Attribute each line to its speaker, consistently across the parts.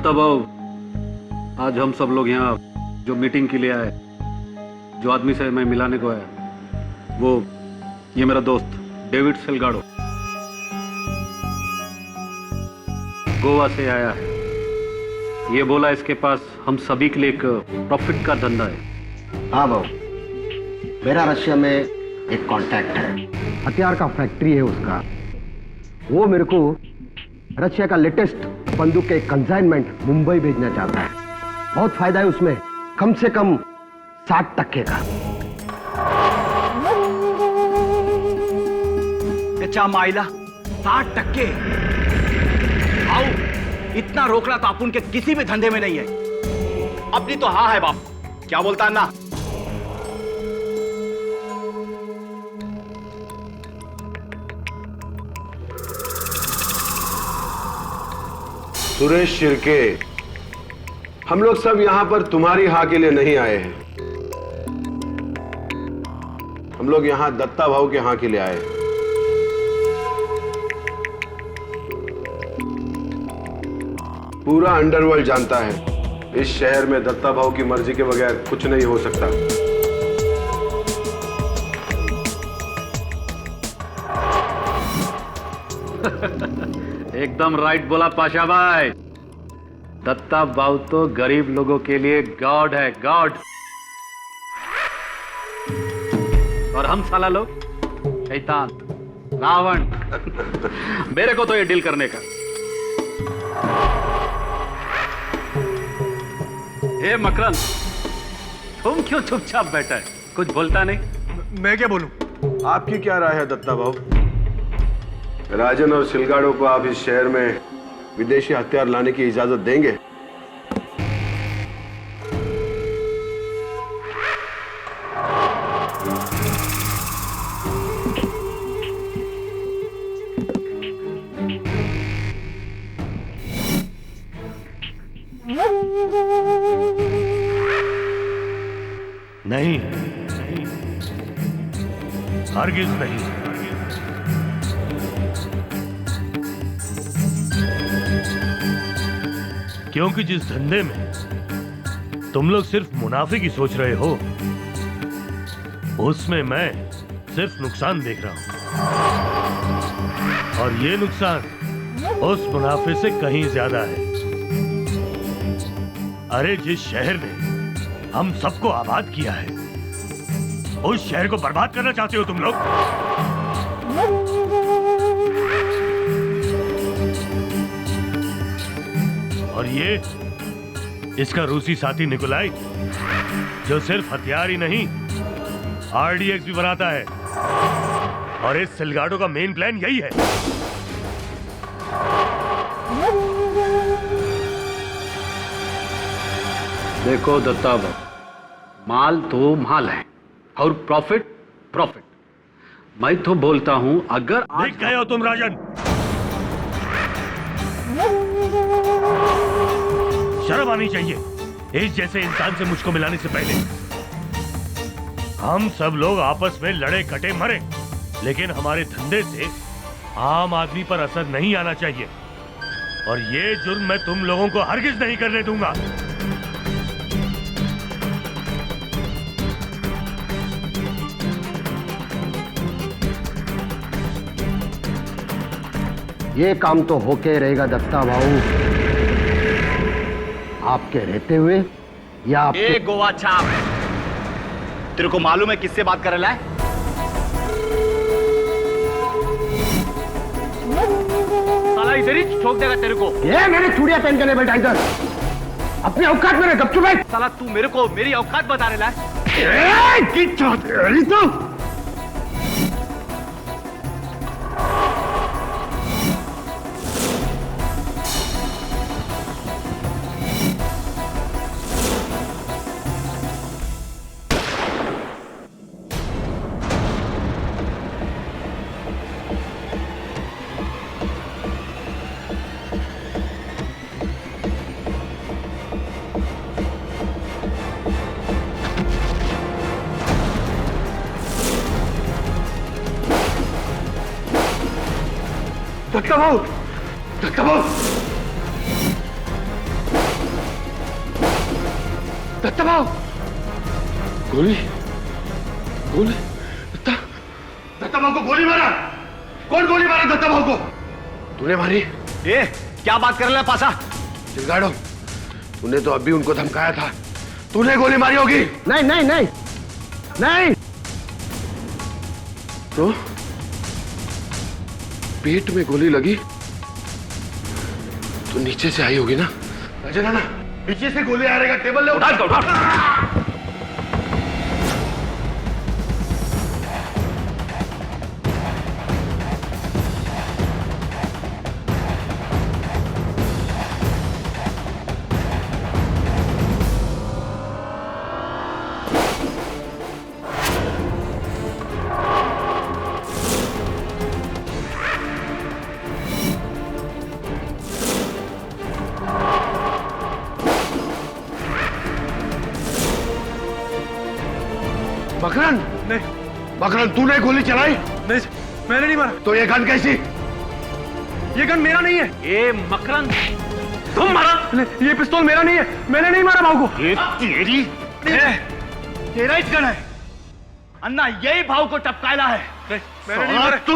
Speaker 1: दत्ता भाऊ, आज हम सब लोग यहाँ जो मीटिंग के लिए आए, जो आदमी से मैं मिलाने को आया, वो ये मेरा दोस्त डेविड सेल्गाडो गोवा से आया है। ये बोला इसके पास हम सभी के लिए एक प्रॉफिट का धंधा है।
Speaker 2: हाँ भाऊ, मेरा रशिया में एक कांटेक्ट है, हथियार का फैक्ट्री है उसका। वो मेरे को रशिया का लेटेस्ट बंदूक के कंसाइनमेंट मुंबई भेजना चाहता है। बहुत फायदा है उसमें, कम से कम 60% का।
Speaker 3: कच्चा माइला 60%? आओ, इतना रोकना तो अपन के किसी भी धंधे में नहीं है। अपनी तो हाँ है बाप, क्या बोलता है ना?
Speaker 4: सुरेश शिर्के, हम लोग सब यहां पर तुम्हारी हाँ के लिए नहीं आए हैं। हम लोग यहां दत्ता भाऊ के हाँ के लिए आए हैं। पूरा अंडरवर्ल्ड जानता है इस शहर में दत्ता भाऊ की मर्जी के बगैर कुछ नहीं हो सकता।
Speaker 1: एकदम राइट बोला पाशा भाई। दत्ता भाऊ तो गरीब लोगों के लिए गॉड है, गॉड। और हम साला लोग शैतान, रावण। मेरे को तो ये डील करने का। हे मकरंद, तुम क्यों चुपचाप बैठा है, कुछ बोलता नहीं?
Speaker 3: मैं क्या बोलूं?
Speaker 4: आपकी क्या राय है दत्ता भाऊ? राजन और सिलगाड़ो को आप इस शहर में विदेशी हथियार लाने की इजाजत देंगे?
Speaker 5: नहीं, हरगिज नहीं। क्योंकि जिस धंधे में तुम लोग सिर्फ मुनाफे की सोच रहे हो, उसमें मैं सिर्फ नुकसान देख रहा हूं। और ये नुकसान उस मुनाफे से कहीं ज्यादा है। अरे जिस शहर ने हम सबको आबाद किया है, उस शहर को बर्बाद करना चाहते हो तुम लोग। और ये इसका रूसी साथी निकोलाई, जो सिर्फ हथियार ही नहीं आरडीएक्स भी बनाता है। और इस सिलगाडो का मेन प्लान यही है।
Speaker 1: देखो दत्ता भाऊ, माल तो माल है और प्रॉफिट प्रॉफिट। मैं तो बोलता हूं, अगर
Speaker 5: देख गए हो तुम राजन, शर्म आनी चाहिए इस जैसे इंसान से मुझको मिलाने से पहले। हम सब लोग आपस में लड़े कटे मरे, लेकिन हमारे धंधे से आम आदमी पर असर नहीं आना चाहिए। और ये जुर्म मैं तुम लोगों को हरगिज नहीं करने दूंगा।
Speaker 2: ये काम तो होके रहेगा दत्ता भाऊ, आपके रहते हुए या आपके...
Speaker 3: गोवा छाप, तेरे को मालूम है किससे बात कर रहा है? साला इधर ही ठोक देगा तेरे को।
Speaker 2: ये मेरी चूड़ियां पहन के नहीं बैठा इधर, अपनी औकात में गपचुप बैठ।
Speaker 3: साला तू मेरे को मेरी औकात बता रहा है?
Speaker 4: दत्ता भाऊ, दत्ता भाऊ, दत्ता भाव, गोली गोली दत्ता भाव को गोली मारा। कौन गोली मारा दत्ता भाव को? तूने मारी?
Speaker 3: ए, क्या बात कर रहे हैं पासा?
Speaker 4: चिलगाड़ो, तूने तो अभी उनको धमकाया था, तूने गोली मारी होगी।
Speaker 2: नहीं नहीं नहीं नहीं।
Speaker 4: तो पेट में गोली लगी तो नीचे से आई होगी ना? अजय नाना, नीचे से गोली आ रहेगा, टेबल ले उठा। मकरन,
Speaker 3: नहीं
Speaker 4: मकरन, तूने गोली चलाई?
Speaker 3: नहीं, मैंने नहीं मारा।
Speaker 4: तो ये गन कैसी?
Speaker 3: ये गन मेरा नहीं है। ये मकरन, तुम मारा? ये पिस्तौल मेरा नहीं है, मैंने नहीं मारा भाव को। ये तेरी तेरा ही गन है अन्ना, यही भाव को टपकायला है। नहीं, मैंने नहीं मारा। तू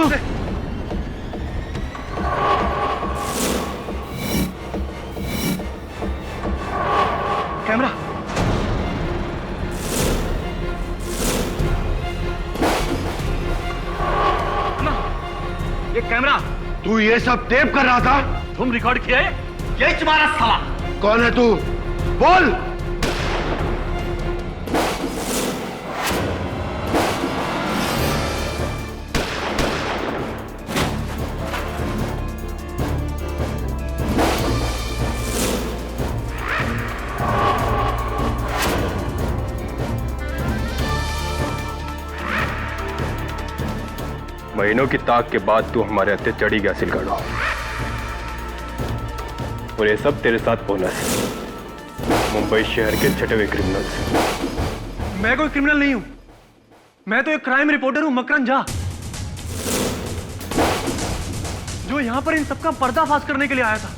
Speaker 3: कैमरा, ये कैमरा।
Speaker 4: तू ये सब टेप कर रहा था?
Speaker 3: तुम रिकॉर्ड किया है? यही तुम्हारा साला।
Speaker 4: कौन है तू? बोल।
Speaker 6: महीनों की ताक के बाद तू हमारे हत्थे चढ़ी गया सिलगाड़ो, और ये सब तेरे साथ बोनस, मुंबई शहर के छठे हुए क्रिमिनल्स।
Speaker 3: मैं कोई क्रिमिनल नहीं हूं, मैं तो एक क्राइम रिपोर्टर हूं, मकरन झा, जो यहां पर इन सबका पर्दाफाश करने के लिए आया था।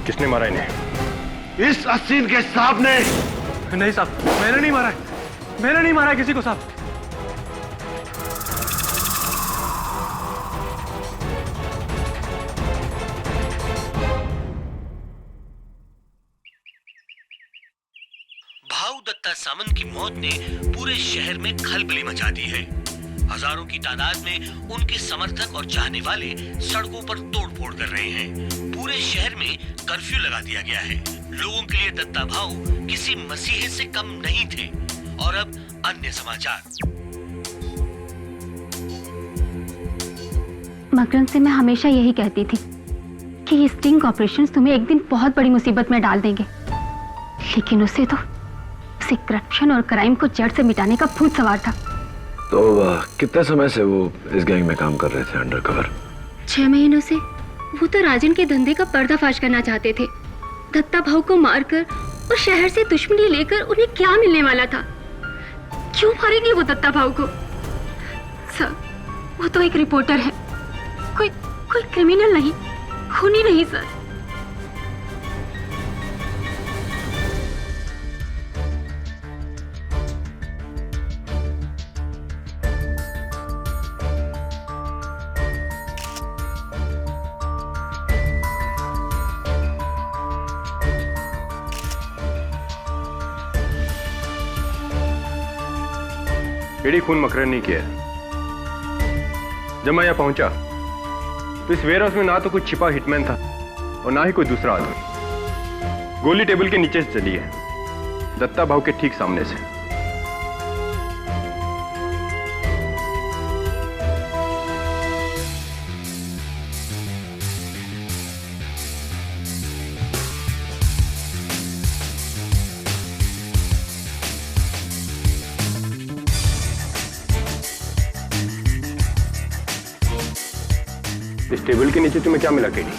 Speaker 6: किसने मारा इन्हें?
Speaker 4: इस असीन के साहब ने।
Speaker 3: नहीं साहब, मैंने नहीं मारा है, मैंने नहीं मारा है किसी को साहब।
Speaker 7: भाऊ दत्ता सामंत की मौत ने पूरे शहर में खलबली मचा दी है। हजारों की तादाद में उनके समर्थक और चाहने वाले सड़कों पर तोड़फोड़ कर रहे हैं। पूरे शहर में कर्फ्यू लगा दिया गया है। लोगों के लिए दत्ता भाऊ किसी मसीहे से कम नहीं थे। और अब अन्य समाचार।
Speaker 8: मकरन से मैं हमेशा यही कहती थी कि ये स्टिंग ऑपरेशन तुम्हें एक दिन बहुत बड़ी मुसीबत में डाल देंगे, लेकिन उसे करप्शन और क्राइम को जड़ से मिटाने का भूत सवार था।
Speaker 9: तो कितने समय से वो इस गैंग में काम कर रहे थे अंडरकवर?
Speaker 8: 6 महीनों से। वो तो राजन के धंधे का पर्दाफाश करना चाहते थे। दत्ता भाऊ को मारकर और शहर से दुश्मनी लेकर उन्हें क्या मिलने वाला था? क्यों मारेंगे वो दत्ता भाऊ को? सर, वो तो एक रिपोर्टर है, कोई क्रिमिनल नहीं, खूनी नहीं सर।
Speaker 6: एडी खून मकरन नहीं किया। जब मैं यहाँ पहुंचा तो इस वेयर हाउस में ना तो कोई छिपा हिटमैन था और ना ही कोई दूसरा आदमी। गोली टेबल के नीचे से चली है, दत्ता भाऊ के ठीक सामने से। इस टेबल के नीचे तुम्हें क्या मिला केडी?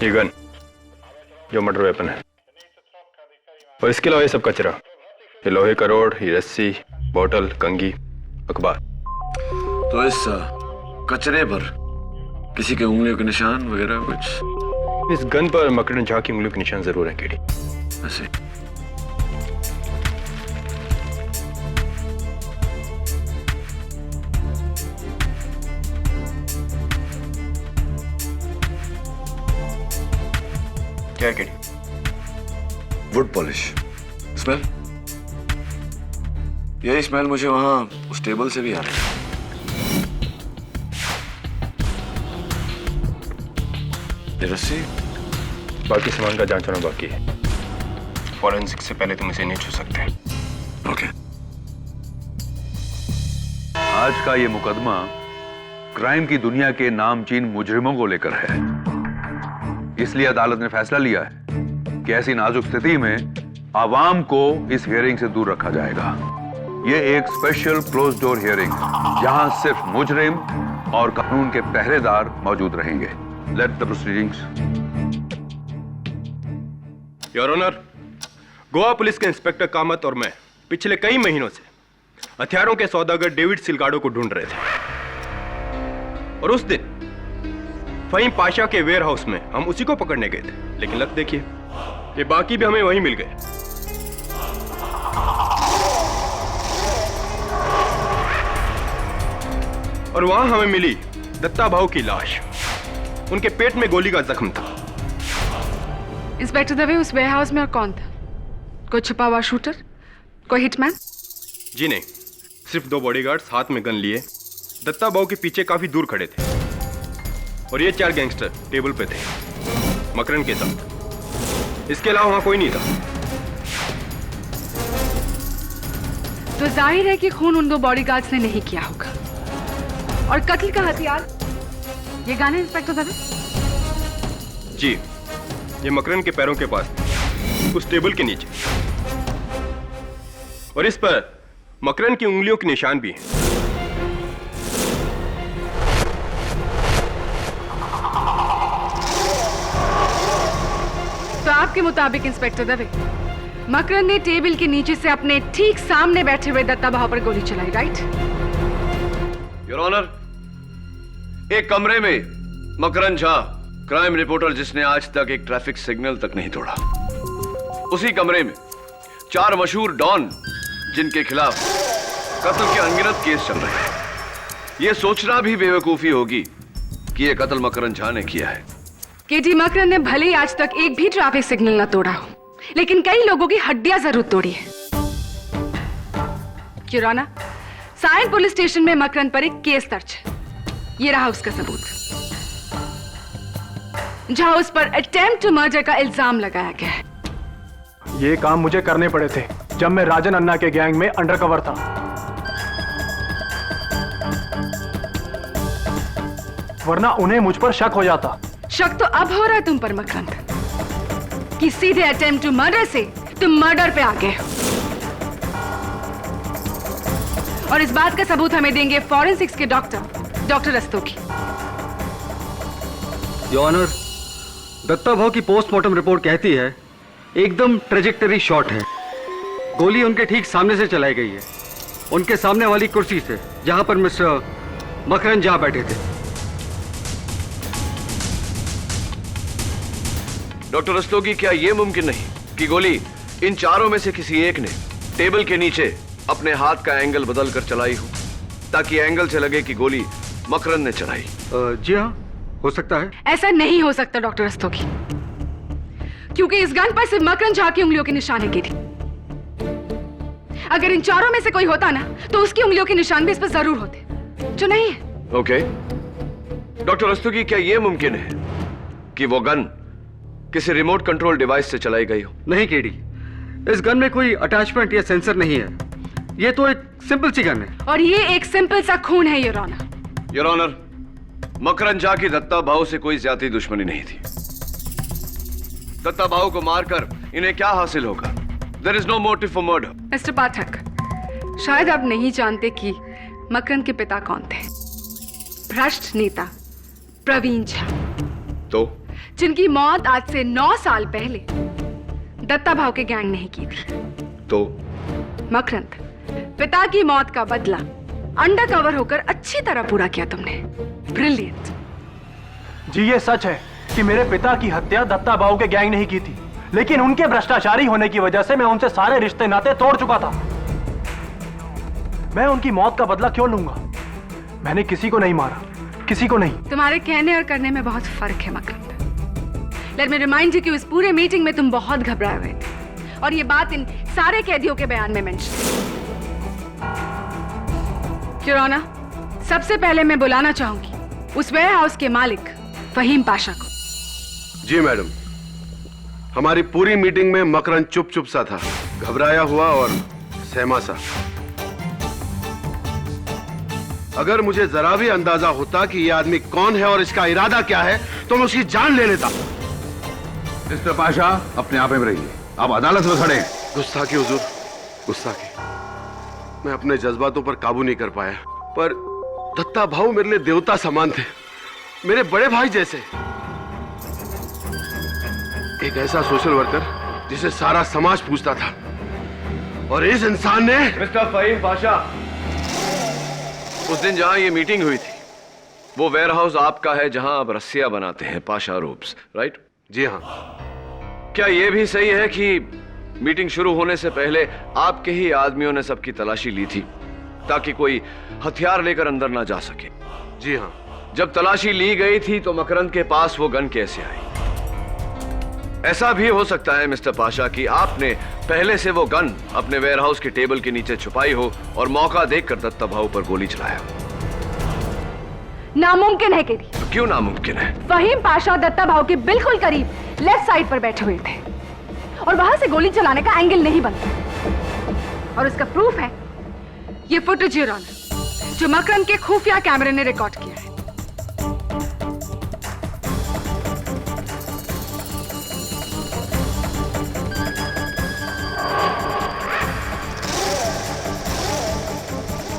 Speaker 6: ये गन जो मर्डर वेपन है, और इसके अलावा ये सब कचरा, ये लोहे का रोड, ये रस्सी, बोतल, कंघी, अखबार।
Speaker 9: तो इस कचरे पर किसी के उंगलियों के निशान वगैरह कुछ?
Speaker 6: इस गन पर मकरन झा की उंगलियों के निशान जरूर हैं केडी।
Speaker 9: ऐसे
Speaker 6: क्या है केडी?
Speaker 9: Would polish smell. यही स्मेल मुझे वहां उस टेबल से भी आ रही है। ये रस्सी?
Speaker 6: बाकी सामान का जांच होना बाकी है। फॉरेंसिक से पहले तुम इसे नहीं छू सकते।
Speaker 9: ओके।
Speaker 10: आज का ये मुकदमा क्राइम की दुनिया के नामचीन मुजरिमों को लेकर है। इसलिए अदालत ने फैसला लिया है कि ऐसी नाजुक स्थिति में आवाम को इस हियरिंग से दूर रखा जाएगा। ये एक स्पेशल क्लोज डोर हियरिंग, जहां सिर्फ मुजरिम और कानून के पहरेदार मौजूद रहेंगे। Let the proceedings.
Speaker 6: Your honour, Goa police के इंस्पेक्टर कामत और मैं पिछले कई महीनों से हथियारों के सौदागर डेविड सिलगाडो को ढूंढ रहे थे, और उस दिन फहीम पाशा के वेयर हाउस में हम उसी को पकड़ने गए थे। लेकिन लग देखिए, ये बाकी भी हमें वहीं मिल गए। और वहां हमें मिली दत्ता भाऊ की लाश। उनके पेट में गोली का जख्म था।
Speaker 11: इंस्पेक्टर दवे, उस वेयरहाउस में और कौन था? कोई छुपा हुआ शूटर? कोई हिटमैन?
Speaker 6: जी नहीं, सिर्फ 2 बॉडीगार्ड्स हाथ में गन लिए दत्ता भाऊ के पीछे काफी दूर खड़े थे, और ये 4 गैंगस्टर टेबल पे थे मकरन के साथ। इसके अलावा वहां कोई नहीं था।
Speaker 11: तो जाहिर है कि खून उन 2 बॉडीगार्ड्स ने नहीं किया होगा। और कत्ल का हथियार ये गन है इंस्पेक्टर दवे?
Speaker 6: जी, ये मकरन के पैरों के पास थी, उस टेबल के नीचे, और इस पर मकरन की उंगलियों के निशान भी हैं।
Speaker 11: तो आपके मुताबिक इंस्पेक्टर दवे, मकरन ने टेबल के नीचे से अपने ठीक सामने बैठे हुए दत्ता भाऊ पर गोली चलाई, राइट?
Speaker 9: योर ऑनर, एक कमरे में मकरन झा, क्राइम रिपोर्टर जिसने आज तक एक ट्रैफिक सिग्नल तक नहीं तोड़ा, उसी कमरे में 4 मशहूर डॉन जिनके खिलाफ कत्ल के अनगिनत केस चल रहे हैं। यह सोचना भी बेवकूफी होगी कि यह कत्ल मकरन झा ने किया है।
Speaker 11: केटी मकरन ने भले ही आज तक एक भी ट्रैफिक सिग्नल न तोड़ा हो, लेकिन कई लोगों की हड्डियां जरूर तोड़ी है। किराना, सायन पुलिस स्टेशन में मकरन पर एक केस दर्ज है। ये रहा उसका सबूत, जहां उस पर अटेम्प्ट टू मर्डर का इल्जाम लगाया गया है।
Speaker 3: ये काम मुझे करने पड़े थे जब मैं राजन अन्ना के गैंग में अंडरकवर था। वरना उन्हें मुझ पर शक हो जाता।
Speaker 11: शक तो अब हो रहा है तुम पर मकरन, कि सीधे अटेम्प्ट टू मर्डर से तुम मर्डर पे आ गए हो। और इस बात का सबूत हमें देंगे फॉरेंसिक्स के doctor Rastogi.
Speaker 1: Your honour, Datta Bhau की पोस्टमार्टम रिपोर्ट कहती है एकदम ट्रेजेक्टरी शॉट है। गोली उनके ठीक सामने से चलाई गई है, उनके सामने वाली कुर्सी से, जहां पर मिस्टर मकरन झा बैठे थे।
Speaker 9: डॉक्टर रस्तोगी, क्या यह मुमकिन नहीं कि गोली इन 4 में से किसी एक ने टेबल के नीचे अपने हाथ का एंगल बदलकर चलाई हो, ताकि एंगल से लगे कि गोली मकरन ने चलाई?
Speaker 1: जी हाँ, हो सकता है।
Speaker 11: ऐसा नहीं हो सकता डॉक्टर रस्तोगी, क्योंकि इस गन पर सिर्फ मकरन झा की उंगलियों के निशान है। अगर इन 4 में से कोई होता ना, तो उसकी उंगलियों के निशान भी इस पर जरूर होते, जो नहीं है।
Speaker 9: ओके। डॉक्टर रस्तोगी, क्या यह मुमकिन है कि वो गन किसी रिमोट कंट्रोल डिवाइस से चलाई गई हो?
Speaker 1: नहीं केडी, इस गन में कोई अटैचमेंट या सेंसर नहीं है। ये तो एक सिंपल सी गन है।
Speaker 11: और ये एक सिंपल सा खून है your honour.
Speaker 9: Your honour, Makran Jha की दत्ता भाऊ से कोई ज्यादा दुश्मनी नहीं थी। दत्ता भाऊ को मारकर इन्हें क्या हासिल होगा? There is no motive for murder.
Speaker 11: Mister Pathak, शायद आप नहीं जानते कि मकरन के पिता कौन थे। भ्रष्ट नेता प्रवीण झा।
Speaker 9: तो
Speaker 11: जिनकी मौत आज से 9 साल पहले दत्ता भाव के गैंग नहीं की थी।
Speaker 9: तो
Speaker 11: मकरंद, पिता की मौत का बदला अंडर कवर होकर अच्छी तरह पूरा किया तुमने। ब्रिलियंट।
Speaker 3: जी ये सच है कि मेरे पिता की हत्या दत्ता भाऊ के गैंग नहीं की थी, लेकिन उनके भ्रष्टाचारी होने की वजह से मैं उनसे सारे रिश्ते नाते तोड़ चुका था। मैं उनकी मौत का बदला क्यों लूंगा? मैंने किसी को नहीं मारा, किसी को नहीं।
Speaker 11: तुम्हारे कहने और करने में बहुत फर्क है मकरंद। लेट मी रिमाइंड यू कि उस पूरे मीटिंग में तुम बहुत घबराए हुए थे और ये बात इन सारे कैदियों के बयान में मेंशन है। योर ऑनर, सबसे पहले मैं बुलाना चाहूंगी उस वेयर हाउस के मालिक फहीम पाशा को।
Speaker 4: जी मैडम, हमारी पूरी मीटिंग में मकरंद चुप चुप सा था, घबराया हुआ और सहमा सा। अगर मुझे जरा भी अंदाजा होता कि यह आदमी कौन है और इसका इरादा क्या है तो मैं उसकी जान ले लेता।
Speaker 10: मिस्टर पाशा, अपने आप में रहिए, आप अदालत में खड़े हैं।
Speaker 4: गुस्ताखी हुजूर, गुस्ताखी। मैं अपने जज्बातों पर काबू नहीं कर पाया, पर दत्ता भाऊ मेरे लिए देवता समान थे, मेरे बड़े भाई जैसे। एक ऐसा सोशल वर्कर जिसे सारा समाज पूछता था, और इस इंसान ने।
Speaker 9: मिस्टर फहीम पाशा, उस दिन जहां ये मीटिंग हुई थी वो वेयर हाउस आपका है जहां आप रस्सियां बनाते हैं, पाशा रोप्स, राइट?
Speaker 4: जी हाँ।
Speaker 9: क्या यह भी सही है कि मीटिंग शुरू होने से पहले आपके ही आदमियों ने सबकी तलाशी ली थी ताकि कोई हथियार लेकर अंदर ना जा सके?
Speaker 4: जी हाँ।
Speaker 9: जब तलाशी ली गई थी तो मकरंद के पास वो गन कैसे आई? ऐसा भी हो सकता है मिस्टर पाशा कि आपने पहले से वो गन अपने वेयरहाउस के टेबल के नीचे छुपाई हो और मौका देखकर दत्ता भाऊ पर गोली चलाया।
Speaker 11: नामुमकिन है केडी।
Speaker 9: तो क्यों नामुमकिन है?
Speaker 11: फहीम पाशा दत्ता भाऊ के बिल्कुल करीब लेफ्ट साइड पर बैठे हुए थे और वहां से गोली चलाने का एंगल नहीं बनता। और उसका प्रूफ है ये फुटेज योर ऑनर, जो मकरंद के खुफिया कैमरे ने रिकॉर्ड किया है।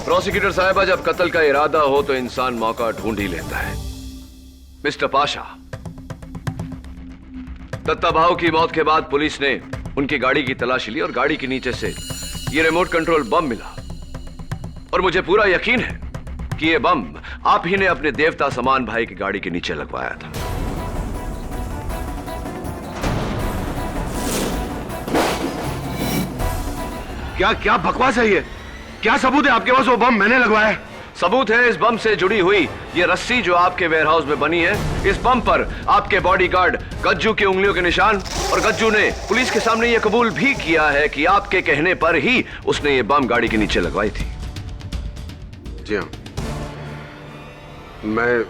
Speaker 9: प्रोसिक्यूटर साहिबा, जब कत्ल का इरादा हो तो इंसान मौका ढूंढ ही लेता है। मिस्टर पाशा, दत्ता भाऊ की मौत के बाद पुलिस ने उनकी गाड़ी की तलाशी ली और गाड़ी के नीचे से ये रिमोट कंट्रोल बम मिला, और मुझे पूरा यकीन है कि ये बम आप ही ने अपने देवता समान भाई की गाड़ी के नीचे लगवाया था।
Speaker 4: क्या क्या बकवास है ये? क्या सबूत है आपके पास वो बम मैंने लगवाया है?
Speaker 9: सबूत है इस बम से जुड़ी हुई ये रस्सी जो आपके वेयरहाउस में बनी है। इस बम पर आपके बॉडीगार्ड गज्जू की उंगलियों के निशान, और गज्जू ने पुलिस के सामने ये कबूल भी किया है कि आपके कहने पर ही उसने ये बम गाड़ी के नीचे लगवाई थी।
Speaker 4: जी हाँ, मैं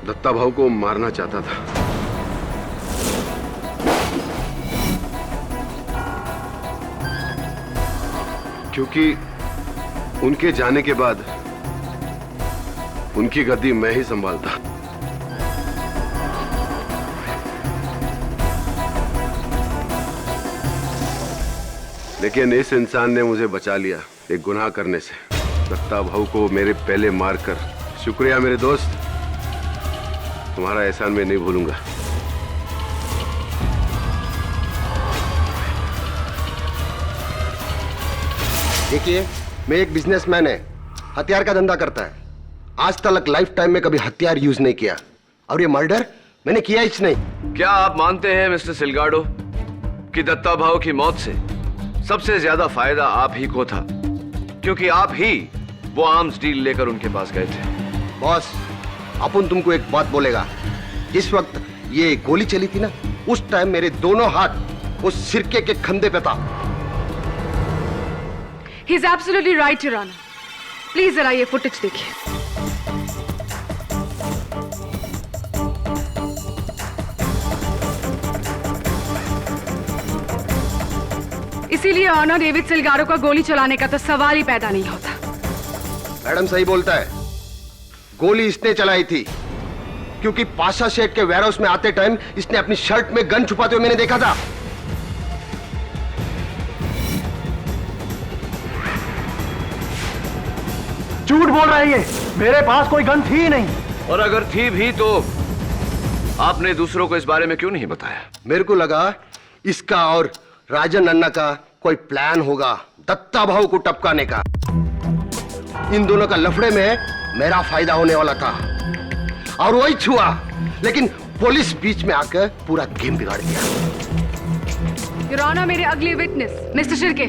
Speaker 4: दत्ता भाऊ को मारना चाहता था। क्योंकि उनके जाने के बाद उनकी गद्दी मैं ही संभालता। लेकिन इस इंसान ने मुझे बचा लिया एक गुनाह करने से। दत्ता भाऊ को मेरे पहले मारकर। शुक्रिया मेरे दोस्त, तुम्हारा एहसान मैं नहीं भूलूंगा।
Speaker 2: देखिए, मैं एक बिजनेसमैन है, हथियार का धंधा करता है। आज तक लाइफ टाइम में कभी हथियार यूज नहीं किया, और ये मर्डर मैंने किया ही नहीं।
Speaker 9: क्या आप मानते हैं मिस्टर सिलगाडो कि दत्ता भाऊ की मौत से सबसे ज्यादा फायदा आप ही को था, क्योंकि आप ही वो आर्म्स डील लेकर उनके पास गए थे?
Speaker 2: बॉस, अपन तुमको एक बात बोलेगा। जिस वक्त ये गोली चली थी ना, उस टाइम मेरे दोनों हाथ उस सिरके के खंधे पे था।
Speaker 11: He is absolutely right, Your Honor. Please जरा ये फुटेज देखिए। इसीलिए ऑनर डेविड सिलगारो का गोली चलाने का तो सवाल ही पैदा नहीं होता।
Speaker 2: मैडम सही बोलता है, गोली इसने चलाई थी क्योंकि पाशा शेख के वेयरहाउस में आते टाइम इसने अपनी शर्ट में गन छुपाते हुए मैंने देखा था।
Speaker 3: झूठ बोल रहा है ये, मेरे पास कोई गन थी ही नहीं।
Speaker 9: और अगर थी भी तो आपने दूसरों को इस बारे में क्यों नहीं बताया?
Speaker 2: मेरे को लगा इसका और राजन अन्ना का कोई प्लान होगा दत्ता भाऊ को टपकाने का। इन दोनों का लफड़े में मेरा फायदा होने वाला था और वही छुआ, लेकिन पुलिस बीच में आकर पूरा गेम बिगाड़ दिया।
Speaker 11: योर ऑनर, मेरे अगले विटनेस मिस्टर शिर्के।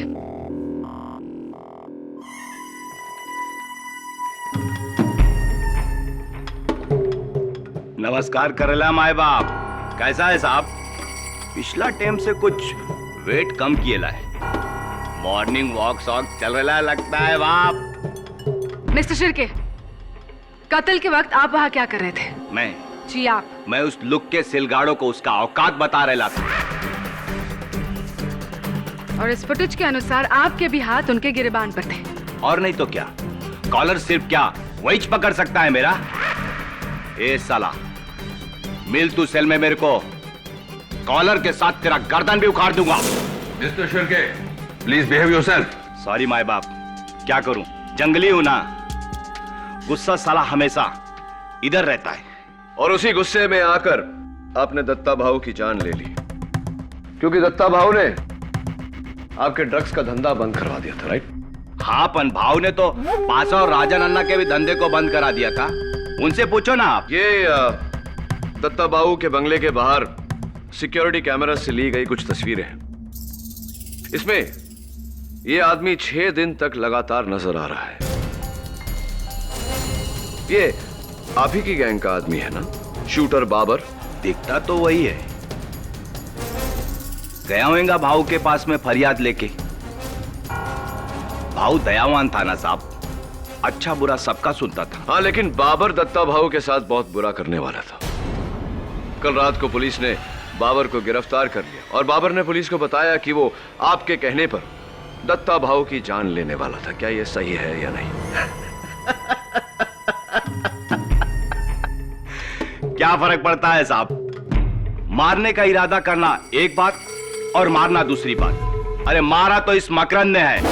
Speaker 3: नमस्कार करेला माए बाप, कैसा है साहब? पिछला टाइम से कुछ वेट कम किएला है। मॉर्निंग वॉक शॉक चल रहा लगता है बाप।
Speaker 11: मिस्टर शिर्के, कत्ल के वक्त आप वहां क्या कर रहे थे?
Speaker 3: मैं उस लुक के सिलगाड़ों को उसका औकात बता रहा था।
Speaker 11: और इस फुटेज के अनुसार आपके भी हाथ उनके गिरेबान पर थे।
Speaker 3: और नहीं तो क्या, कॉलर सिर्फ क्या वही पकड़ सकता है मेरा? ए साला, मिल तू सेल में मेरे को, कॉलर के साथ तेरा गर्दन भी उखाड़ दूंगा।
Speaker 10: Mister Shirke, please behave yourself.
Speaker 3: Sorry my बाप, क्या करूं, जंगली हूं ना, गुस्सा साला हमेशा इधर रहता है।
Speaker 9: और उसी गुस्से में आकर आपने दत्ता भाऊ की जान ले ली, क्योंकि दत्ता भाऊ ने आपके ड्रग्स का धंधा बंद करवा दिया था, राइट?
Speaker 3: हाँ, पन भाव ने तो पासा और राजन अन्ना के भी धंधे को बंद करा दिया था। उनसे पूछो ना आप।
Speaker 9: ये दत्ता भाऊ के बंगले के बाहर सिक्योरिटी कैमरा से ली गई कुछ तस्वीरें हैं। इसमें ये आदमी 6 दिन तक लगातार नजर आ रहा है। ये आप ही की गैंग का आदमी है ना, शूटर बाबर?
Speaker 3: दिखता तो वही है। गया होगा भाऊ के पास में फरियाद लेके। भाऊ दयावान था ना साहब, अच्छा बुरा सबका सुनता था।
Speaker 9: हाँ, लेकिन बाबर दत्ता भाऊ के साथ बहुत बुरा करने वाला था। कल रात को पुलिस ने बाबर को गिरफ्तार कर लिया और बाबर ने पुलिस को बताया कि वो आपके कहने पर दत्ता भाऊ की जान लेने वाला था। क्या ये सही है या नहीं?
Speaker 3: क्या फर्क पड़ता है साहब? मारने का इरादा करना एक बात और मारना दूसरी बात। अरे मारा तो इस मकरंद ने है,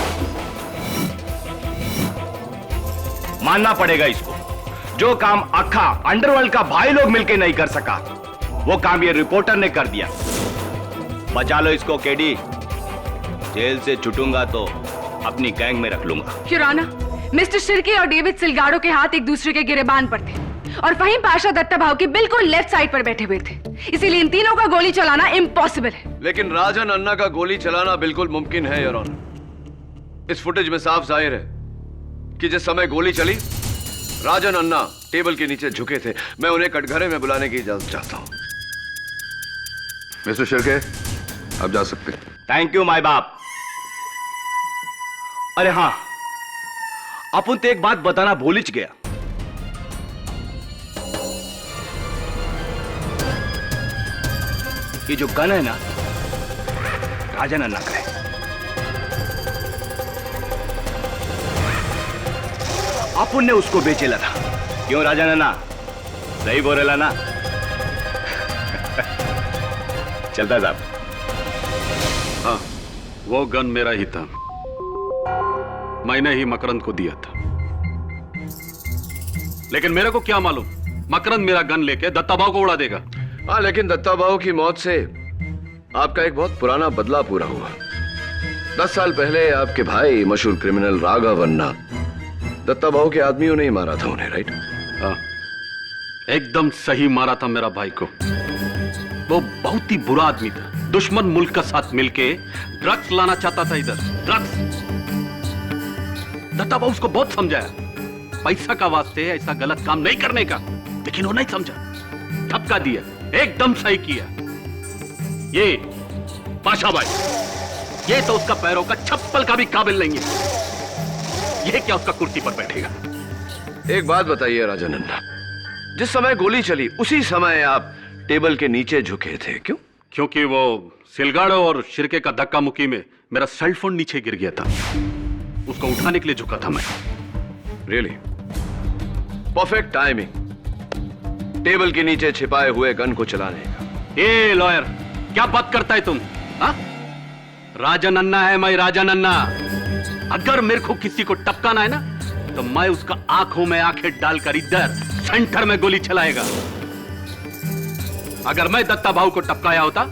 Speaker 3: मानना पड़ेगा इसको। जो काम अखा अंडरवर्ल्ड का भाई लोग मिलकर नहीं कर सका, वो काम ये रिपोर्टर ने कर दिया। बचा लो इसको केडी, जेल से छूटूंगा तो अपनी गैंग में रख लूंगा।
Speaker 11: योर ऑनर, मिस्टर शिर्के और डेविड सिलगाड़ो के हाथ एक दूसरे के गिरेबान पर थे और फहीम पाशा दत्ता भाऊ के बिल्कुल लेफ्ट साइड पर बैठे हुए थे, इसीलिए इन तीनों का गोली चलाना इम्पॉसिबल है।
Speaker 9: लेकिन राजन अन्ना का गोली चलाना बिल्कुल मुमकिन है योर ऑनर। इस फुटेज में साफ जाहिर है कि जिस समय गोली चली, राजन अन्ना टेबल के नीचे झुके थे। मैं उन्हें कटघरे में बुलाने की इजाजत चाहता हूं।
Speaker 10: मिस्टर शिर्के, आप जा सकते हैं।
Speaker 3: थैंक यू माय बाप। अरे हाँ, अपन तो एक बात बताना भूल ही गया। ये जो गन है ना, राजन अन्ना का है। अपन ने उसको बेचेला था। क्यों राजन अन्ना? सही बोलेला ना? चलता साहब।
Speaker 1: हाँ, वो गन मेरा ही था, मैंने ही मकरंद को दिया था। लेकिन मेरे को क्या मालूम मकरंद मेरा गन लेके दत्ता भाऊ को उड़ा देगा।
Speaker 9: हाँ, लेकिन दत्ता भाऊ की मौत से आपका एक बहुत पुराना बदला पूरा हुआ। 10 साल पहले आपके भाई मशहूर क्रिमिनल राघव अन्ना दत्ता भाऊ के आदमियों ने ही मारा था उन्हें, राइट?
Speaker 1: हाँ, एकदम सही मारा था मेरा भाई को। वो बहुत ही बुरा आदमी था, दुश्मन मुल्क का साथ मिलके ड्रग्स लाना चाहता था इधर, ड्रग्स। दत्ता भाऊ उसको बहुत समझाया, पैसा का वास्ते ऐसा गलत काम नहीं करने का, लेकिन वो नहीं समझा, धक्का दिया, एकदम सही किया। ये पाशा भाई, ये तो उसका पैरों का चप्पल का भी काबिल नहीं है। ये क्या उसका कुर्सी पर बैठेगा?
Speaker 9: एक बात बताइए राजन अन्ना, जिस समय गोली चली उसी समय आप टेबल के नीचे झुके थे, क्यों?
Speaker 1: क्योंकि वो सिलगाड़ो और शिर्के का धक्का मुक्की में मेरा सेलफोन नीचे गिर गया था, उसको उठाने के लिए झुका था मैं।
Speaker 9: रियली? परफेक्ट टाइमिंग टेबल के नीचे छिपाए हुए गन को चलाने का।
Speaker 1: ए लॉयर, क्या बात करता है तुम? हा? राजन अन्ना है मैं, राजन अन्ना। अगर मेरे को किसी को टपकाना है ना, तो मैं उसका आंखों में आंखें डालकर इधर सेंटर में गोली चलाएगा।
Speaker 12: अगर मैं दत्ता भाऊ को टपकाया होता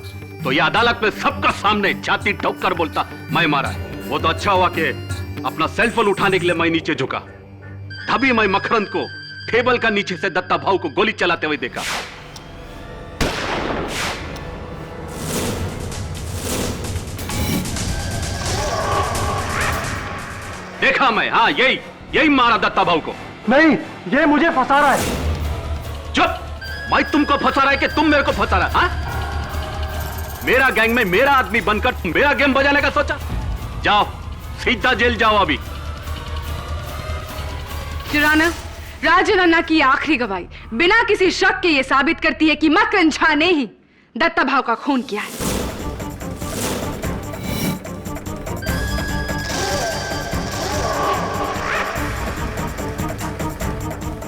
Speaker 12: तो ये अदालत में सबका सामने छाती ठोक कर बोलता मैं मारा है। वो तो अच्छा हुआ कि अपना सेलफोन उठाने के लिए मैं नीचे झुका, तभी मैं मकरंद को टेबल का नीचे से दत्ता भाऊ को गोली चलाते हुए देखा। देखा मैं, हाँ यही मारा दत्ता भाऊ को।
Speaker 3: नहीं, ये मुझे फंसा रहा है।
Speaker 12: चुप! मैं तुमको फंसा रहा है कि तुम मेरे को फंसा रहा है? हाँ? मेरा गैंग में मेरा आदमी बनकर तुम मेरा गेम बजाने का सोचा? जाओ, सीधा जेल जाओ अभी।
Speaker 11: जुराना, राजन अन्ना की आखिरी गवाही बिना किसी शक के ये साबित करती है कि मकरंद झा ने ही दत्ता भाऊ का खून किया है।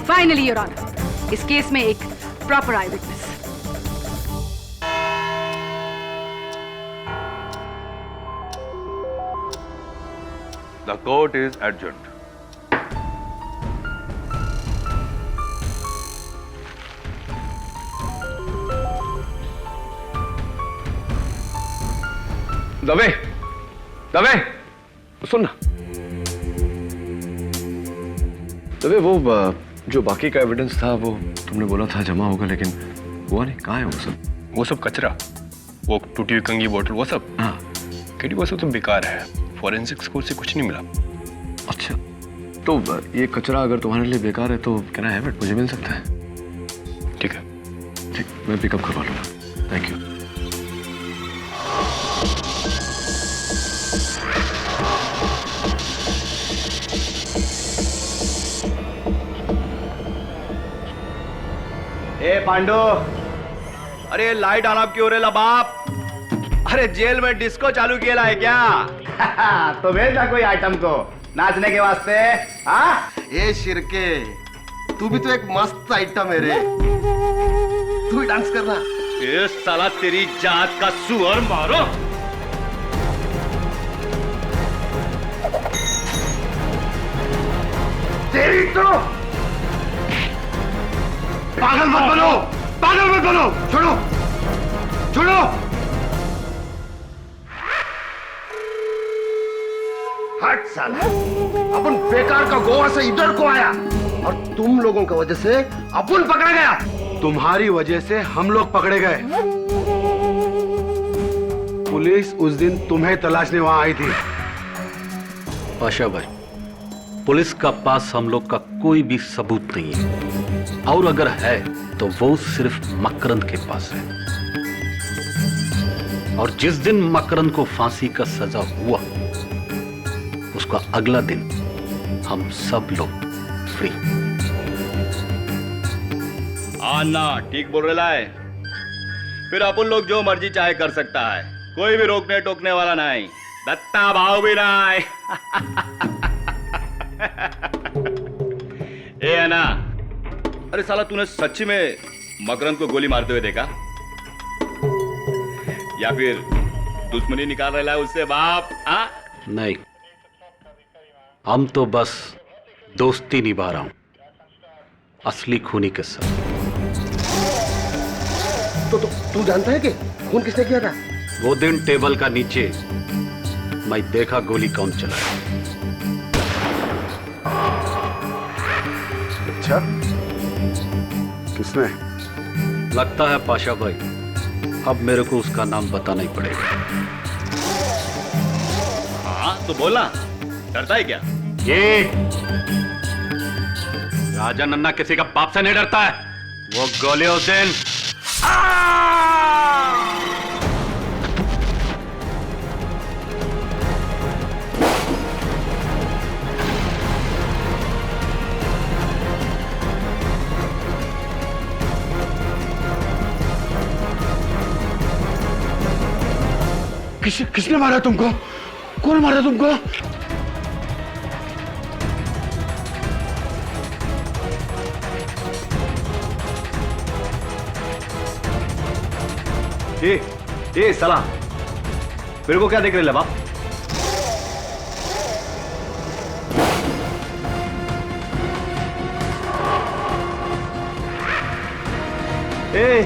Speaker 11: फाइनली योर ऑनर, इस केस में एक proper eye witness.
Speaker 10: The court is adjourned.
Speaker 9: Dave, Dave, सुन ना। दवे, वो जो बाकी का एविडेंस था वो तुमने बोला था जमा होगा, लेकिन हुआ नहीं। कहाँ है वो सब?
Speaker 6: वो सब कचरा, वो टूटी हुई कंगी बोतल, वो सब।
Speaker 9: हाँ,
Speaker 6: केडी वो सब तो बेकार है। फॉरेंसिक स्कोर से कुछ नहीं मिला।
Speaker 9: अच्छा, तो ये कचरा अगर तुम्हारे लिए बेकार है तो कैन आई हैव इट? मुझे मिल सकता है?
Speaker 6: ठीक है,
Speaker 9: ठीक, मैं पिकअप करवा लूँगा। Thank you.
Speaker 3: ए पांडु, अरे लाइट आलाप क्यों रे बाप? अरे जेल में डिस्को चालू किया है क्या? तो भेज ना कोई आइटम को नाचने के वास्ते। हाँ,
Speaker 2: ए शिरके, तू भी तो एक मस्त आइटम है रे, तू भी डांस करना।
Speaker 3: ये साला तेरी जात का सुअर मारो। तेरी तो पागल मत बनो, पागल मत बनो। छोड़ो, छोड़ो। हट साला, अपन बेकार का गोवा से इधर को आया और तुम लोगों की वजह से अपन पकड़ा गया।
Speaker 4: तुम्हारी वजह से हम लोग पकड़े गए। पुलिस उस दिन तुम्हें तलाशने वहां आई थी।
Speaker 12: पाशा भाई, पुलिस का पास हम लोग का कोई भी सबूत नहीं है, और अगर है तो वो सिर्फ मकरंद के पास है। और जिस दिन मकरंद को फांसी का सजा हुआ, उसका अगला दिन हम सब लोग फ्री।
Speaker 3: आना ठीक बोल रहा है। फिर अपन लोग जो मर्जी चाहे कर सकता है, कोई भी रोकने टोकने वाला नहीं, दत्ता भाव भी नहीं। ए अन्ना, अरे साला तूने सच्ची में मकरंद को गोली मारते हुए देखा या फिर दुश्मनी निकाल रहा है उससे बाप? हाँ,
Speaker 12: नहीं, हम तो बस दोस्ती निभा रहा हूं, असली खूनी के साथ।
Speaker 2: तो तू जानता है कि खून किसने किया था?
Speaker 12: वो दिन टेबल का नीचे मैं देखा गोली कौन चलाया।
Speaker 4: अच्छा, किसने?
Speaker 12: लगता है पाशा भाई, अब मेरे को उसका नाम बताना ही पड़ेगा।
Speaker 3: हाँ तो बोलना, डरता है क्या?
Speaker 12: ये राजन अन्ना किसी का बाप से नहीं डरता है। वो गोले उस दिन
Speaker 3: किसने मारा तुमको? कौन मारा तुमको? ए साला, मेरे को क्या देख रहे बाप? ए